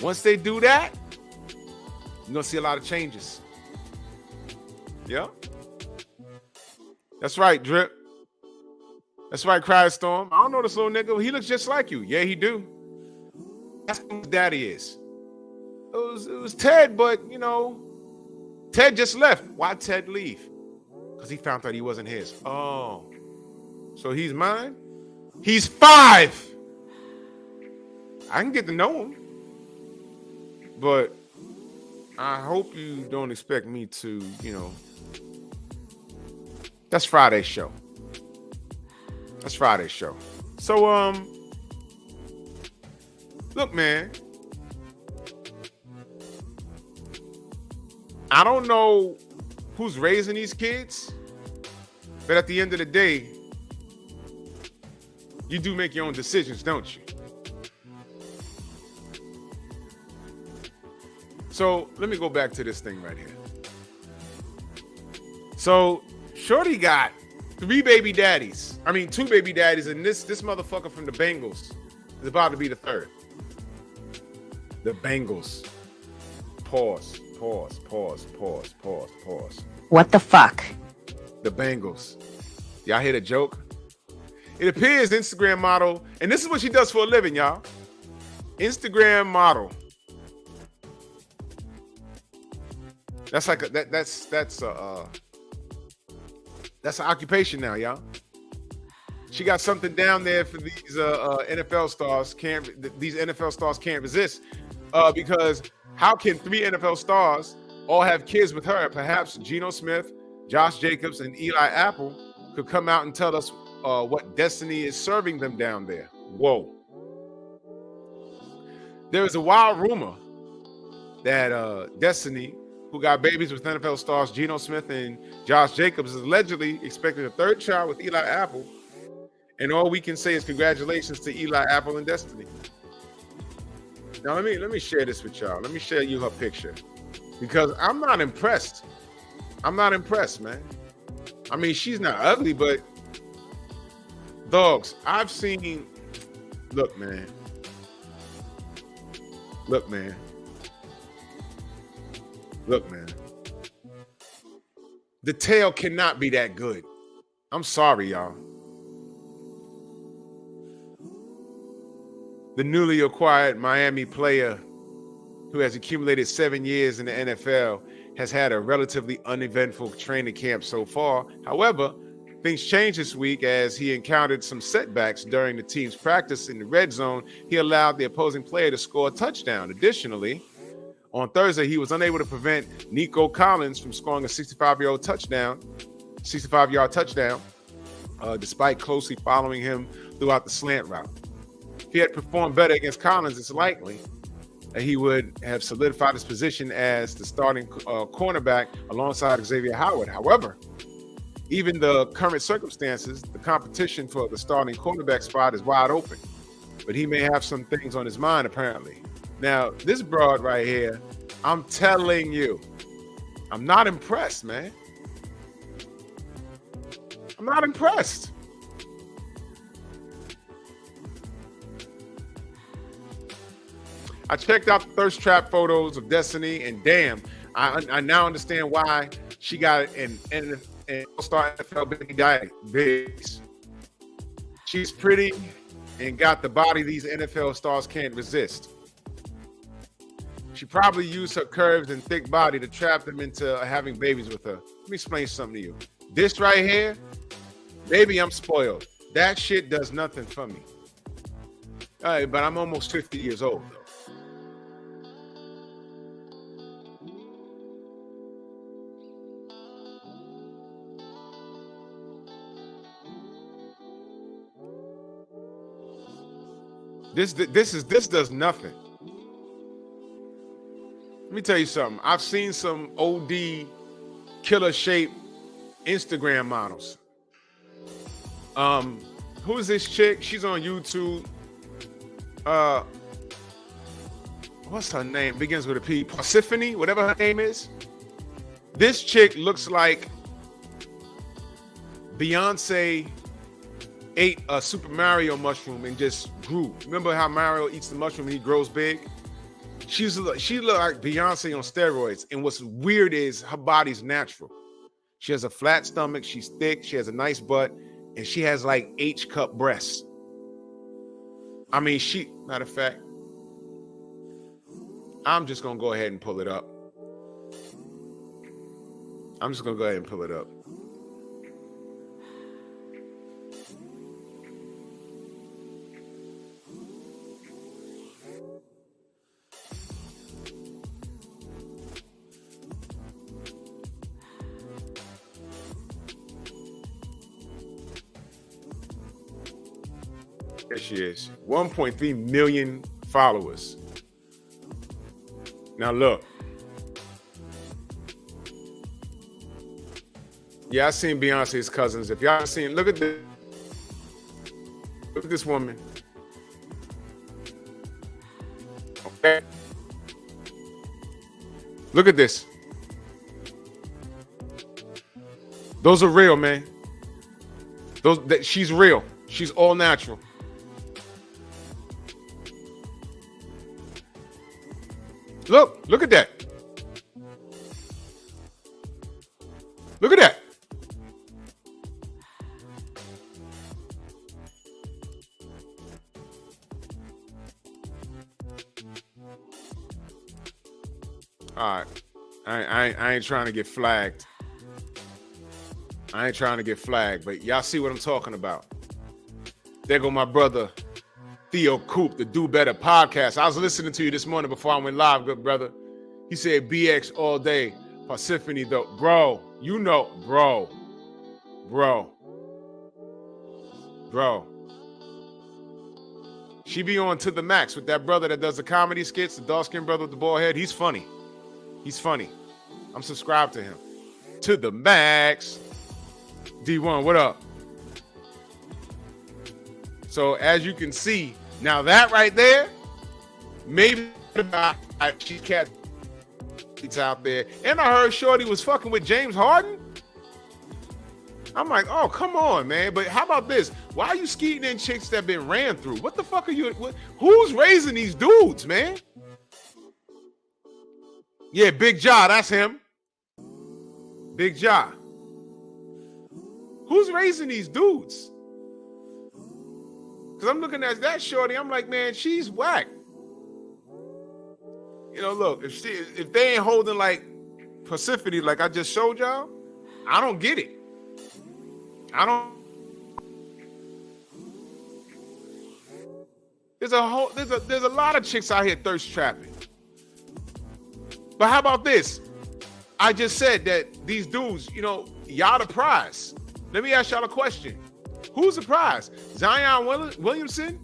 Once they do that, you're going to see a lot of changes. Yeah. That's right, Drip. That's right, Crystorm. I don't know this little nigga. He looks just like you. Yeah, he do. That's who his daddy is. It was Ted, but, you know, Ted just left. Why'd Ted leave? Because he found out he wasn't his. Oh. So he's mine? He's 5. I can get to know him. But I hope you don't expect me to, you know. That's Friday's show. That's Friday's show. So, look, man. I don't know who's raising these kids, but at the end of the day, you do make your own decisions, don't you? So let me go back to this thing right here. So Shorty got 2 baby daddies, and this motherfucker from the Bengals is about to be the 3rd. The Bengals. Pause. What the fuck? The Bengals. Y'all hear the joke? It appears Instagram model, and this is what she does for a living, y'all. Instagram model. That's like that's an occupation now, y'all. She got something down there for these NFL stars. These NFL stars can't resist because how can 3 NFL stars all have kids with her? Perhaps Geno Smith, Josh Jacobs, and Eli Apple could come out and tell us what destiny is serving them down there. Whoa. There is a wild rumor that Destiny, who got babies with NFL stars Geno Smith and Josh Jacobs, is allegedly expecting a 3rd child with Eli Apple. And all we can say is congratulations to Eli Apple and Destiny. Now let me share this with y'all. Let me share you her picture. Because I'm not impressed. I'm not impressed, man. I mean, she's not ugly, but dogs, I've seen. Look, man. Look, man. Look, man. The tail cannot be that good. I'm sorry, y'all. The newly acquired Miami player who has accumulated 7 years in the NFL has had a relatively uneventful training camp so far. However, things changed this week as he encountered some setbacks during the team's practice in the red zone. He allowed the opposing player to score a touchdown. Additionally, on Thursday, he was unable to prevent Nico Collins from scoring a 65-yard touchdown, despite closely following him throughout the slant route. If he had performed better against Collins, it's likely that he would have solidified his position as the starting cornerback alongside Xavier Howard. However, even the current circumstances, the competition for the starting cornerback spot is wide open, but he may have some things on his mind, apparently. Now, this broad right here, I'm telling you, I'm not impressed, man. I'm not impressed. I checked out the thirst trap photos of Destiny, and damn, I now understand why she got an all-star NFL baby daddy. She's pretty and got the body these NFL stars can't resist. She probably used her curves and thick body to trap them into having babies with her. Let me explain something to you. This right here, maybe I'm spoiled. That shit does nothing for me. All right, but I'm almost 50 years old, though. This does nothing. Let me tell you something. I've seen some OD killer shape Instagram models. Who's this chick? She's on YouTube. What's her name? Begins with a P. Persephone, whatever her name is. This chick looks like Beyonce ate a Super Mario mushroom and just grew. Remember how Mario eats the mushroom and he grows big? She looked like Beyonce on steroids. And what's weird is her body's natural. She has a flat stomach. She's thick. She has a nice butt. And she has like H-cup breasts. I mean, matter of fact, I'm just going to go ahead and pull it up. There she is. 1.3 million followers. Now look. Yeah, I seen Beyonce's cousins. If y'all seen, look at this woman. Okay. Look at this. Those are real, man. She's real. She's all natural. Look at that. Look at that. All right. I ain't trying to get flagged. But y'all see what I'm talking about. There go my brother, Theo Coop, the Do Better podcast. I was listening to you this morning before I went live, good brother. He said BX all day. Persephone, though. Bro. She be on To The Max with that brother that does the comedy skits, the dark-skinned brother with the bald head. He's funny. I'm subscribed to him. To The Max. D1, what up? So as you can see, now that right there, maybe she's cat out there. And I heard Shorty was fucking with James Harden. I'm like, oh, come on, man. But how about this? Why are you skeeting in chicks that been ran through? What the fuck are you? Who's raising these dudes, man? Yeah, Big Ja, that's him. Big Ja. Who's raising these dudes? Because I'm looking at that shorty, I'm like, man, she's whack. You know, look, if they ain't holding like Persephone, like I just showed y'all, I don't get it. There's a lot of chicks out here thirst trapping. But how about this? I just said that these dudes, you know, y'all the prize. Let me ask y'all a question. Who's the prize? Zion Williamson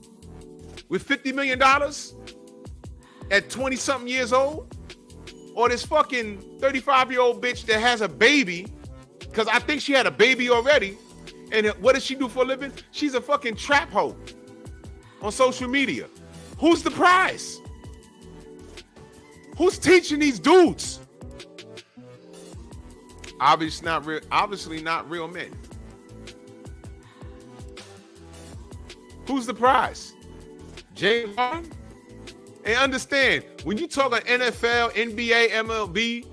with $50 million at 20-something years old? Or this fucking 35-year-old bitch that has a baby, because I think she had a baby already, and what does she do for a living? She's a fucking trap hoe on social media. Who's the prize? Who's teaching these dudes? Obviously not real men. Who's the prize? James Harden? And understand, when you talk on NFL, NBA, MLB,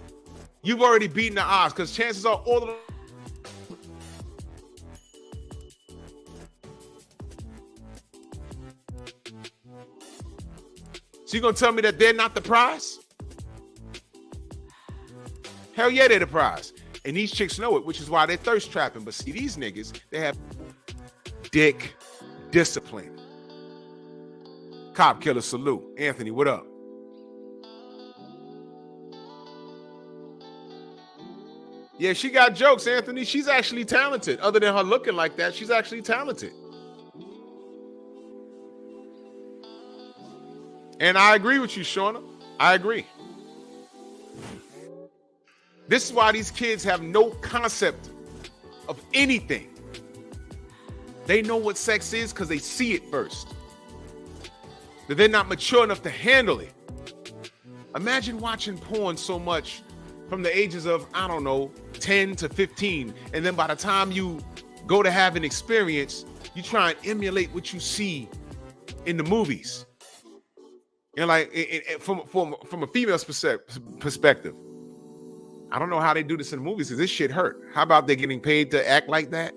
you've already beaten the odds because chances are all of them. So you're going to tell me that they're not the prize? Hell yeah, they're the prize. And these chicks know it, which is why they're thirst trapping. But see, these niggas, they have dick discipline. Cop killer salute. Anthony, what up? Yeah, she got jokes, Anthony. She's actually talented. Other than her looking like that, she's actually talented. And I agree with you, Shauna. I agree. This is why these kids have no concept of anything. They know what sex is because they see it first. That they're not mature enough to handle it. Imagine watching porn so much from the ages of, I don't know, 10 to 15. And then by the time you go to have an experience, you try and emulate what you see in the movies. And like from a female's perspective, I don't know how they do this in the movies because this shit hurt. How about they getting paid to act like that?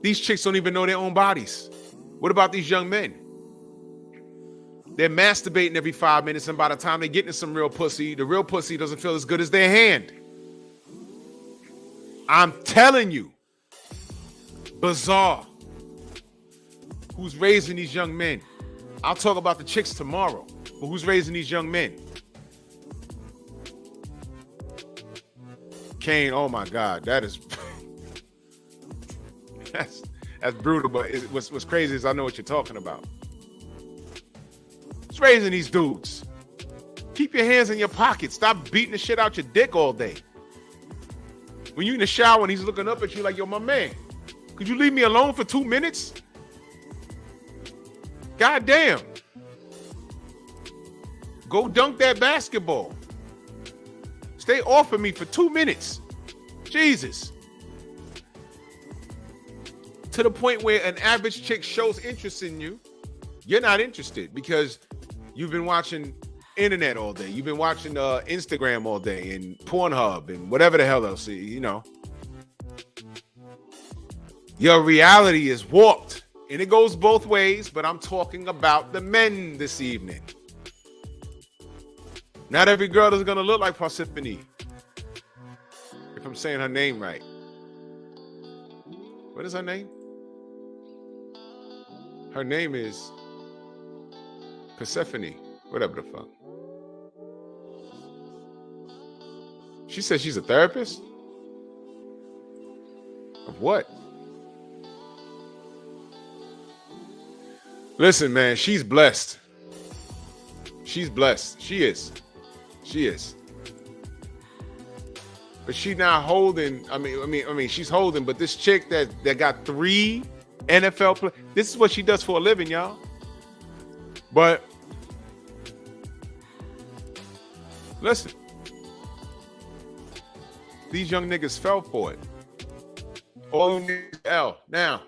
These chicks don't even know their own bodies. What about these young men? They're masturbating every 5 minutes, and by the time they get into some real pussy, the real pussy doesn't feel as good as their hand. I'm telling you. Bizarre. Who's raising these young men? I'll talk about the chicks tomorrow, but who's raising these young men? Kane, oh my God, that is that's brutal. But what's crazy is I know what you're talking about. Who's raising these dudes? Keep your hands in your pockets. Stop beating the shit out your dick all day. When you're in the shower and he's looking up at you like, yo, my man, could you leave me alone for 2 minutes? God damn. Go dunk that basketball. Stay off of me for 2 minutes. Jesus. To the point where an average chick shows interest in you, you're not interested because you've been watching internet all day. You've been watching Instagram all day and Pornhub and whatever the hell else, you know. Your reality is warped. And it goes both ways, but I'm talking about the men this evening. Not every girl is going to look like Persephone. If I'm saying her name right. What is her name? Her name is Persephone. Whatever the fuck. She says she's a therapist? Of what? Listen, man, she's blessed. She's blessed. She is. She is. But she's not holding. I mean, she's holding. But this chick that got 3 NFL players. This is what she does for a living, y'all. But listen, these young niggas fell for it. All niggas L now.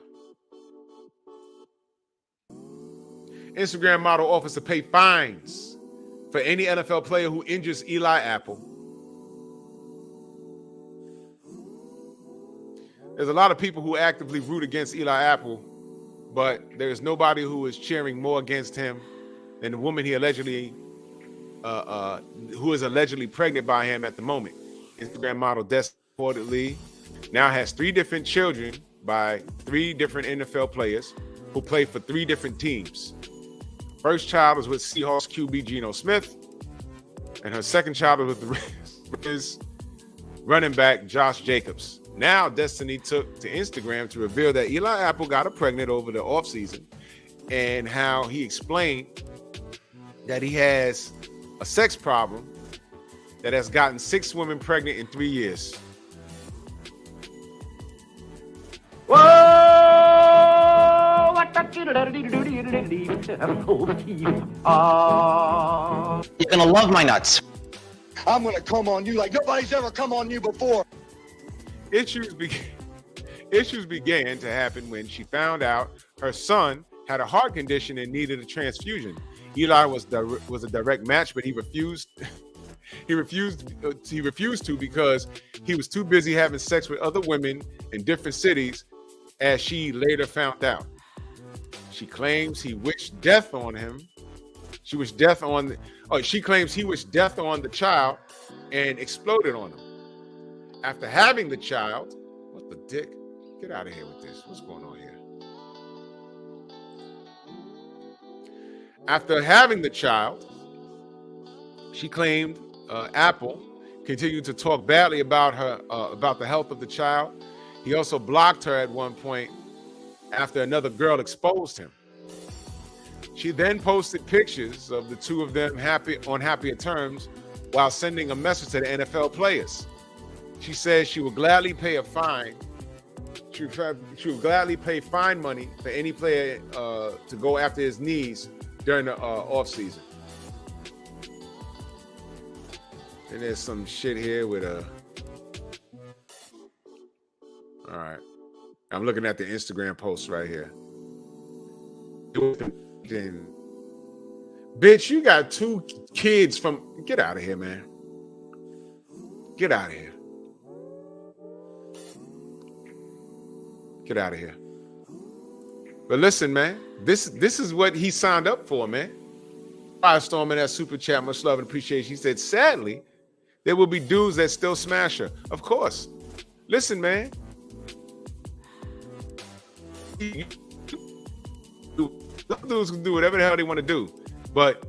Instagram model offers to pay fines for any NFL player who injures Eli Apple. There's a lot of people who actively root against Eli Apple, but there's nobody who is cheering more against him than the woman he allegedly, who is allegedly pregnant by him at the moment. Instagram model Des reportedly now has 3 different children by 3 different NFL players who play for 3 different teams. First child was with Seahawks QB Geno Smith, and her second child was with his running back Josh Jacobs. Now Destiny took to Instagram to reveal that Eli Apple got her pregnant over the offseason and how he explained that he has a sex problem that has gotten 6 women pregnant in 3 years. Whoa! You're gonna love my nuts. I'm gonna come on you like nobody's ever come on you before. Issues began to happen when she found out her son had a heart condition and needed a transfusion. Eli was a direct match, but he refused. He refused to because he was too busy having sex with other women in different cities, as she later found out. She claims he wished death on him. She claims he wished death on the child and exploded on him. After having the child, what the dick? Get out of here with this. What's going on here? After having the child, she claimed Apple continued to talk badly about her, about the health of the child. He also blocked her at one point after another girl exposed him. She then posted pictures of the two of them on happier terms while sending a message to the NFL players. She says she would gladly pay a fine. She would gladly pay fine money for any player to go after his knees during the off season. And there's some shit here with a. All right, I'm looking at the Instagram post right here. Bitch, you got 2 kids from. Get out of here, man. Get out of here. Get out of here. But listen, man, this is what he signed up for, man. Firestorm in that super chat, much love and appreciation. He said, sadly, there will be dudes that still smash her. Of course. Listen, man. Those dudes can do whatever the hell they want to do. But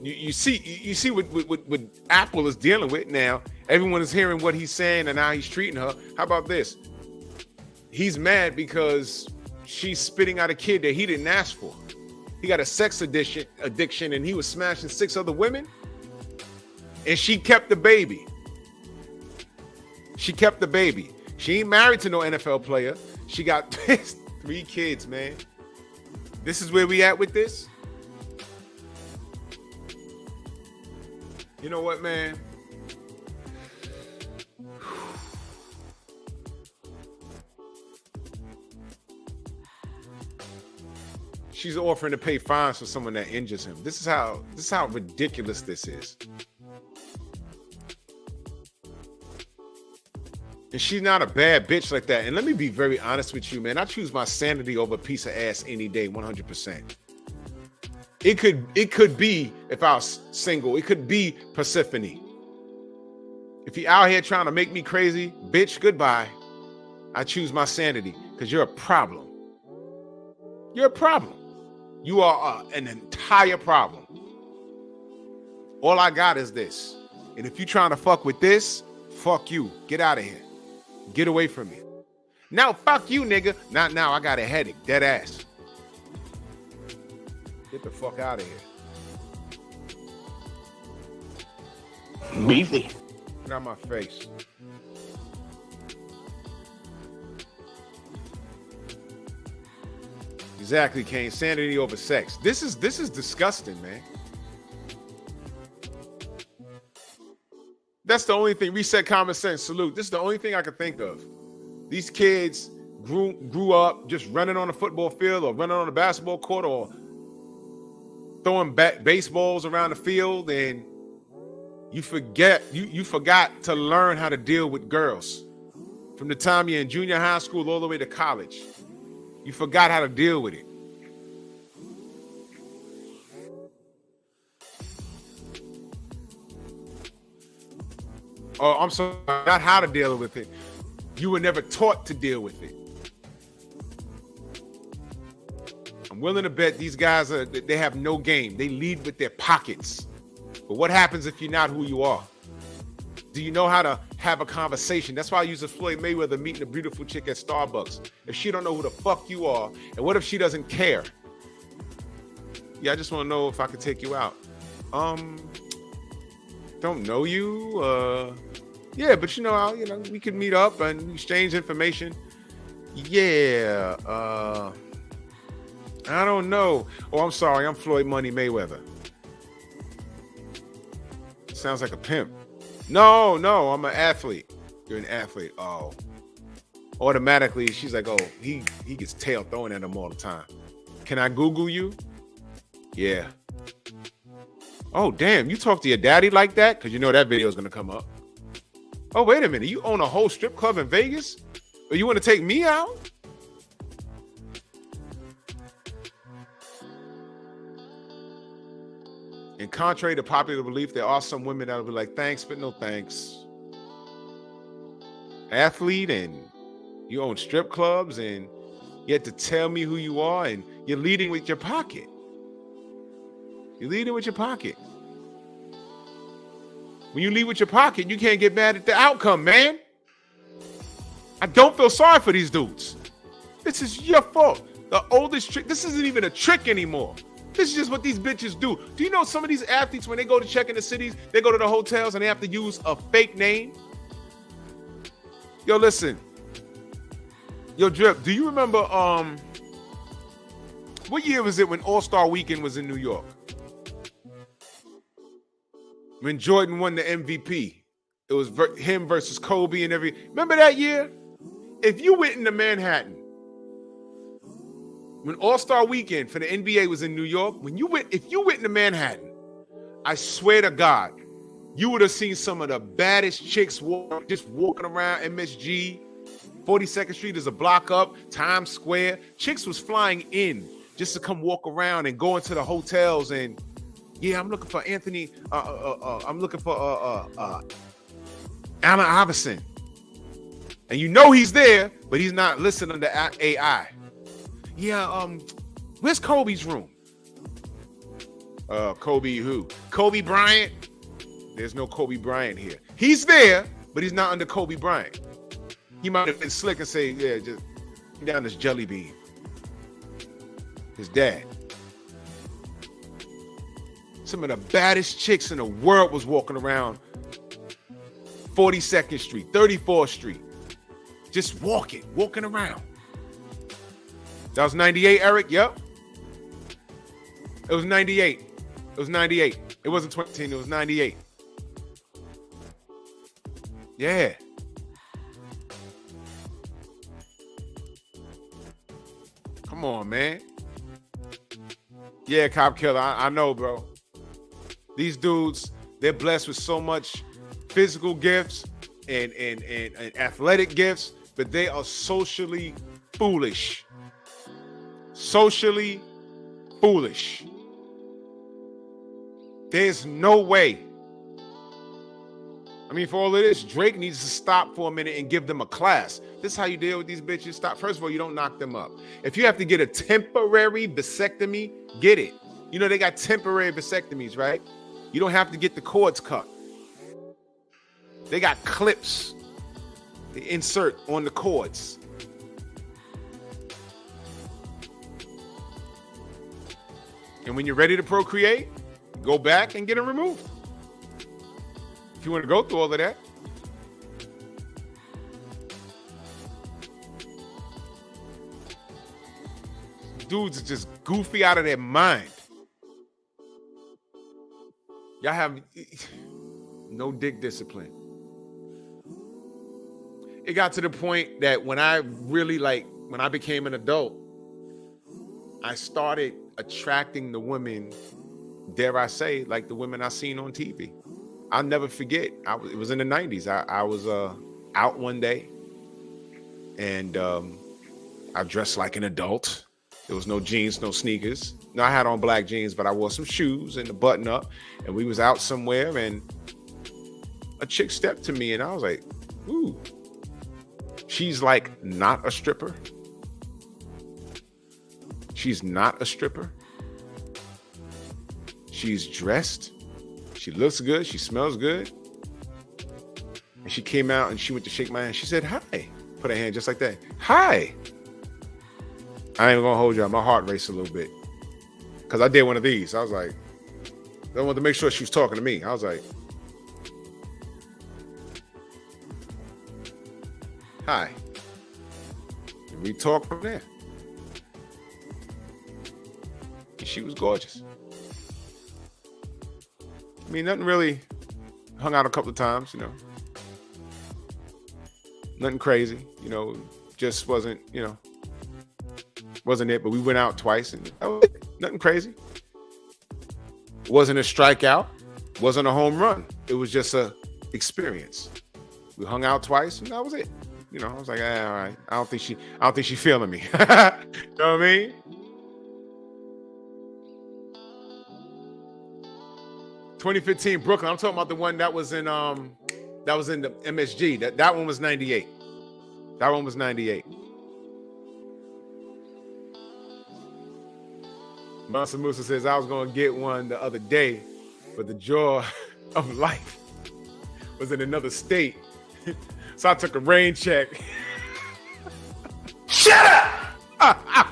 you see what Apple is dealing with now. Everyone is hearing what he's saying and how he's treating her. How about this? He's mad because she's spitting out a kid that he didn't ask for. He got a sex addiction and he was smashing 6 other women. And she kept the baby. She kept the baby. She ain't married to no NFL player. She got 3 kids, man. This is where we at with this. You know what, man? She's offering to pay fines for someone that injures him. This is how ridiculous this is. And she's not a bad bitch like that. And let me be very honest with you, man. I choose my sanity over a piece of ass any day, 100%. It could be, if I was single, it could be Persephone. If you out here trying to make me crazy, bitch, goodbye. I choose my sanity because you're a problem. You're a problem. You are an entire problem. All I got is this. And if you're trying to fuck with this, fuck you. Get out of here. Get away from me. Now, fuck you, nigga. Not now. I got a headache. Dead ass. Get the fuck out of here. Beefy. Get out my face. Exactly, Kane. Sanity over sex. This is disgusting, man. That's the only thing. Reset common sense. Salute. This is the only thing I can think of. These kids grew up just running on a football field or running on a basketball court or throwing baseballs around the field, and you forgot to learn how to deal with girls from the time you're in junior high school all the way to college. You forgot how to deal with it. Oh, I'm sorry, not how to deal with it. You were never taught to deal with it. I'm willing to bet these guys they have no game. They lead with their pockets. But what happens if you're not who you are? Do you know how to have a conversation? That's why I use Floyd Mayweather meeting a beautiful chick at Starbucks. If she don't know who the fuck you are, and what if she doesn't care? Yeah, I just want to know if I could take you out. Don't know you. Yeah, but we could meet up and exchange information. Yeah. I don't know. Oh, I'm sorry. I'm Floyd Money Mayweather. Sounds like a pimp. No, I'm an athlete. You're an athlete. Oh. Automatically, she's like, oh, he gets tail thrown at him all the time. Can I Google you? Yeah. Oh, damn, you talk to your daddy like that? Because you know that video is going to come up. Oh, wait a minute. You own a whole strip club in Vegas? Or you want to take me out? And contrary to popular belief, there are some women that will be like, thanks, but no thanks. Athlete, and you own strip clubs, and you have to tell me who you are, and you're leading with your pocket. You're leading with your pocket. When you lead with your pocket, you can't get mad at the outcome, man. I don't feel sorry for these dudes. This is your fault. The oldest trick. This isn't even a trick anymore. This is just what these bitches do. Do you know some of these athletes, when they go to check in the cities, they go to the hotels and they have to use a fake name? Yo, listen. Yo, Drip, do you remember what year was it when All-Star Weekend was in New York? When Jordan won the MVP. It was him versus Kobe and remember that year? If you went into Manhattan, when All-Star Weekend for the NBA was in New York, if you went into Manhattan, I swear to God, you would have seen some of the baddest chicks just walking around MSG. 42nd Street is a block up, Times Square. Chicks was flying in just to come walk around and go into the hotels and, yeah, I'm looking for Anthony. I'm looking for Allen Iverson. And you know he's there, but he's not listening to AI. Yeah, where's Kobe's room? Kobe who? Kobe Bryant? There's no Kobe Bryant here. He's there, but he's not under Kobe Bryant. He might have been slick and say, yeah, just down this jelly bean. His dad. Some of the baddest chicks in the world was walking around 42nd Street, 34th Street. Just walking around. That was 98, Eric? Yep. It was 98. It was 98. It wasn't 2010, it was 98. Yeah. Come on, man. Yeah, Cop Killer, I know, bro. These dudes, they're blessed with so much physical gifts and athletic gifts, but they are socially foolish. Socially foolish. There's no way. I mean, for all of this, Drake needs to stop for a minute and give them a class. This is how you deal with these bitches. Stop. First of all, you don't knock them up. If you have to get a temporary vasectomy, get it. You know, they got temporary vasectomies, right? You don't have to get the cords cut. They got clips they insert on the cords. And when you're ready to procreate, go back and get it removed. If you want to go through all of that. Dudes are just goofy out of their mind. Y'all have no dick discipline. It got to the point that when I became an adult, I started attracting the women, dare I say, like the women I seen on TV. I'll never forget. It was in the 90s. I was out one day, and I dressed like an adult. There was no jeans, no sneakers. No, I had on black jeans, but I wore some shoes and a button up, and we was out somewhere, and a chick stepped to me, and I was like, ooh. She's like not a stripper. She's not a stripper. She's dressed. She looks good. She smells good. And she came out and she went to shake my hand. She said, hi. Put her hand just like that. Hi. I ain't gonna hold you. My heart raced a little bit. Because I did one of these. I was like, I wanted to make sure she was talking to me. I was like, hi. And we talked from there. And she was gorgeous. I mean, nothing really hung out a couple of times, nothing crazy, just wasn't it. But we went out twice and that was it. Nothing crazy. Wasn't a strikeout, wasn't a home run. It was just a experience. We hung out twice and that was it. I was like, all right. I don't think she feeling me. You know what I mean? "2015 Brooklyn." I'm talking about the one that was in the MSG. That one was 98. That one was 98. Mansa Musa says, "I was gonna get one the other day, but the joy of life was in another state. So I took a rain check." Shut up!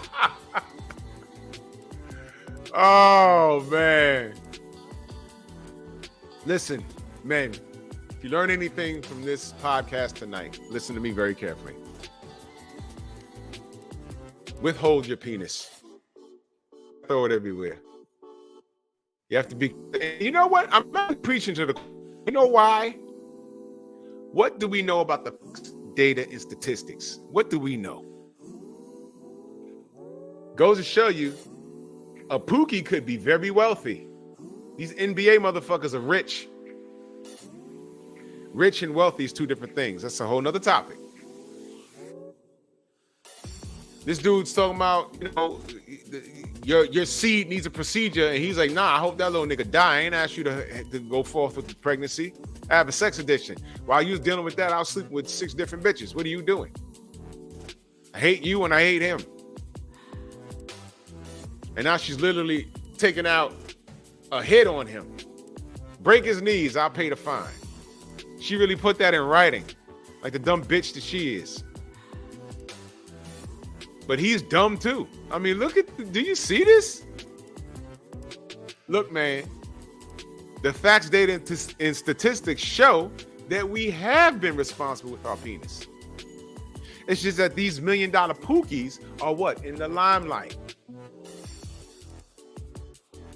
Oh, man. Listen, men, if you learn anything from this podcast tonight, listen to me very carefully. Withhold your penis. Throw it everywhere. You have to be, you know what? I'm not preaching to the, you know why? What do we know about the data and statistics? What do we know? Goes to show you, a Pookie could be very wealthy. These NBA motherfuckers are rich. Rich and wealthy is two different things. That's a whole nother topic. This dude's talking about, your seed needs a procedure, and he's like, nah, I hope that little nigga die. I ain't asked you to go forth with the pregnancy. I have a sex addiction. While you was dealing with that, I was sleeping with 6 different bitches. What are you doing? I hate you and I hate him. And now she's literally taking out a hit on him. Break his knees, I'll pay the fine. She really put that in writing, like the dumb bitch that she is. But he's dumb too. I mean, do you see this? Look, man, the facts, data, and statistics show that we have been responsible with our penis. It's just that these $1 million pookies are what? In the limelight.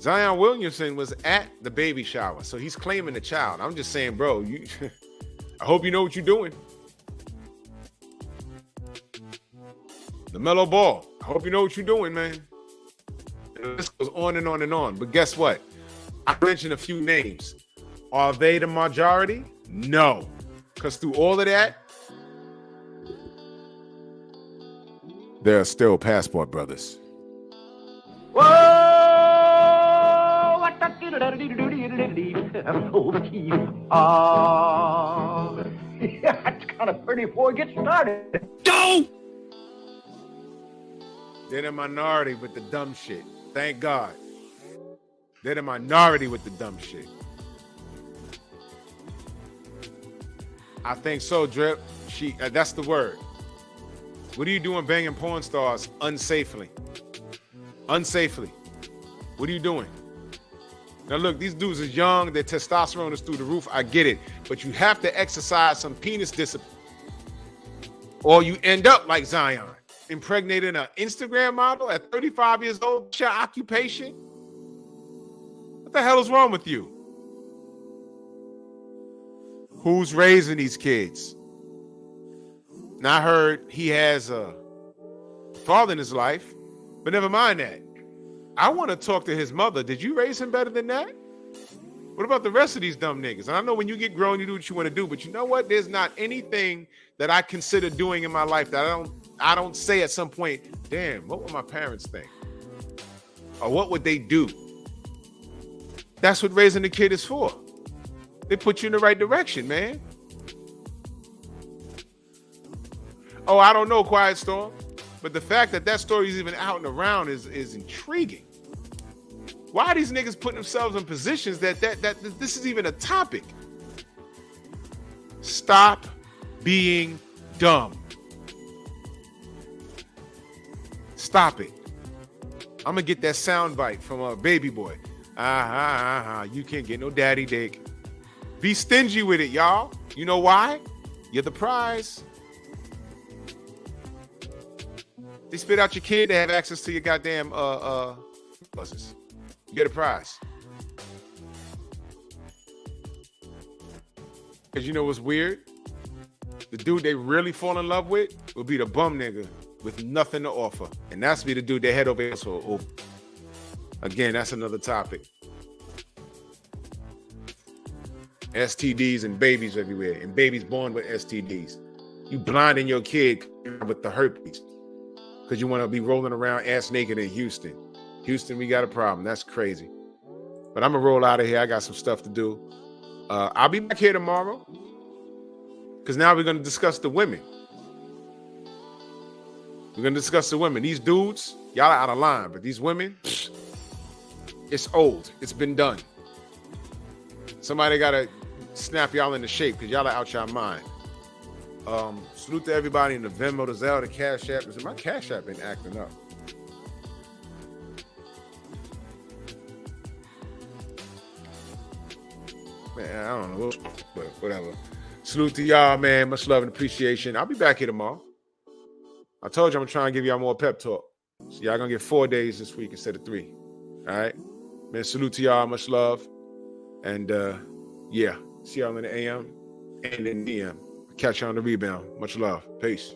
Zion Williamson was at the baby shower, so he's claiming the child. I'm just saying, bro, I hope you know what you're doing. LaMelo Ball, I hope you know what you're doing, man. And this goes on and on and on. But guess what? I mentioned a few names. Are they the majority? No. Because through all of that, there are still Passport Brothers. Whoa! Oh, the key. That's kind of pretty before it gets started. Go! They're the minority with the dumb shit. Thank God. They're the minority with the dumb shit. I think so, Drip. That's the word. What are you doing banging porn stars unsafely? Unsafely. What are you doing? Now look, these dudes are young, their testosterone is through the roof, I get it. But you have to exercise some penis discipline. Or you end up like Zion, impregnating an Instagram model at 35 years old. What's your occupation? What the hell is wrong with you? Who's raising these kids? Now I heard he has a father in his life, but never mind that. I want to talk to his mother. Did you raise him better than that? What about the rest of these dumb niggas? And I know when you get grown, you do what you want to do, but you know what? There's not anything that I consider doing in my life that I don't say at some point, damn, what would my parents think? Or what would they do? That's what raising a kid is for. They put you in the right direction, man. Oh, I don't know, Quiet Storm. But the fact that story is even out and around is intriguing. Why are these niggas putting themselves in positions that this is even a topic? Stop being dumb. Stop it. I'm gonna get that sound bite from a baby boy. You can't get no daddy dick. Be stingy with it, y'all. You know why? You're the prize. They spit out your kid, they have access to your goddamn buses. You get a prize. Because you know what's weird? The dude they really fall in love with will be the bum nigga with nothing to offer. And that's be the dude they head over here. So, again, that's another topic. STDs and babies everywhere. And babies born with STDs. You blinding your kid with the herpes. Because you want to be rolling around ass naked in Houston. Houston, we got a problem. That's crazy. But I'm going to roll out of here. I got some stuff to do. I'll be back here tomorrow. Because now we're going to discuss the women. We're going to discuss the women. These dudes, y'all are out of line. But these women, it's old. It's been done. Somebody got to snap y'all into shape because y'all are out your mind. Salute to everybody in the Venmo, the Zelle, the Cash App. My Cash App been acting up. Man, I don't know, but whatever. Salute to y'all, man. Much love and appreciation. I'll be back here tomorrow. I told you I'm trying to give y'all more pep talk. So y'all gonna get 4 days this week instead of 3. All right? Man, salute to y'all. Much love. And yeah, see y'all in the AM and in the DM. Catch you on the rebound. Much love. Peace.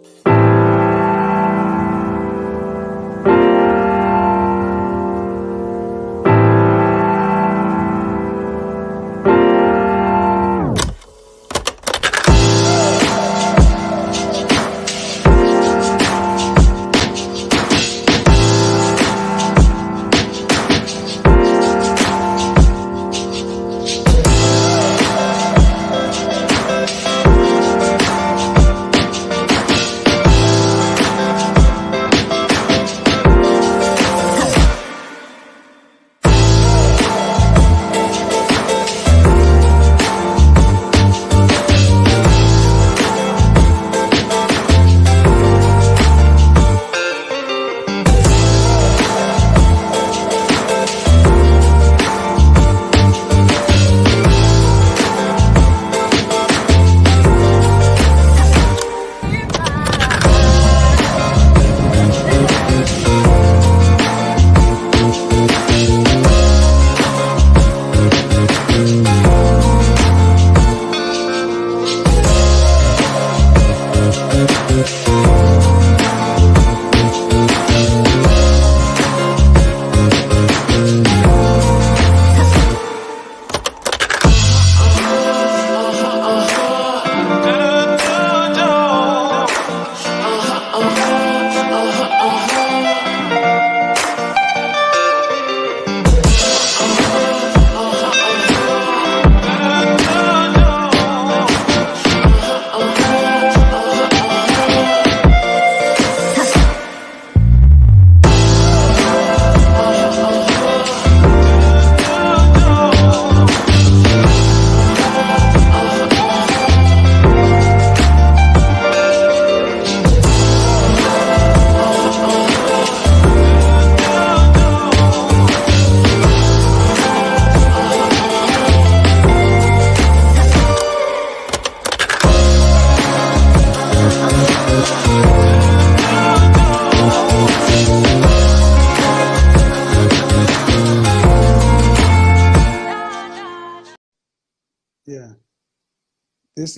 Yeah.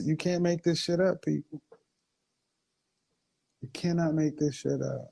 You can't make this shit up, people. You cannot make this shit up.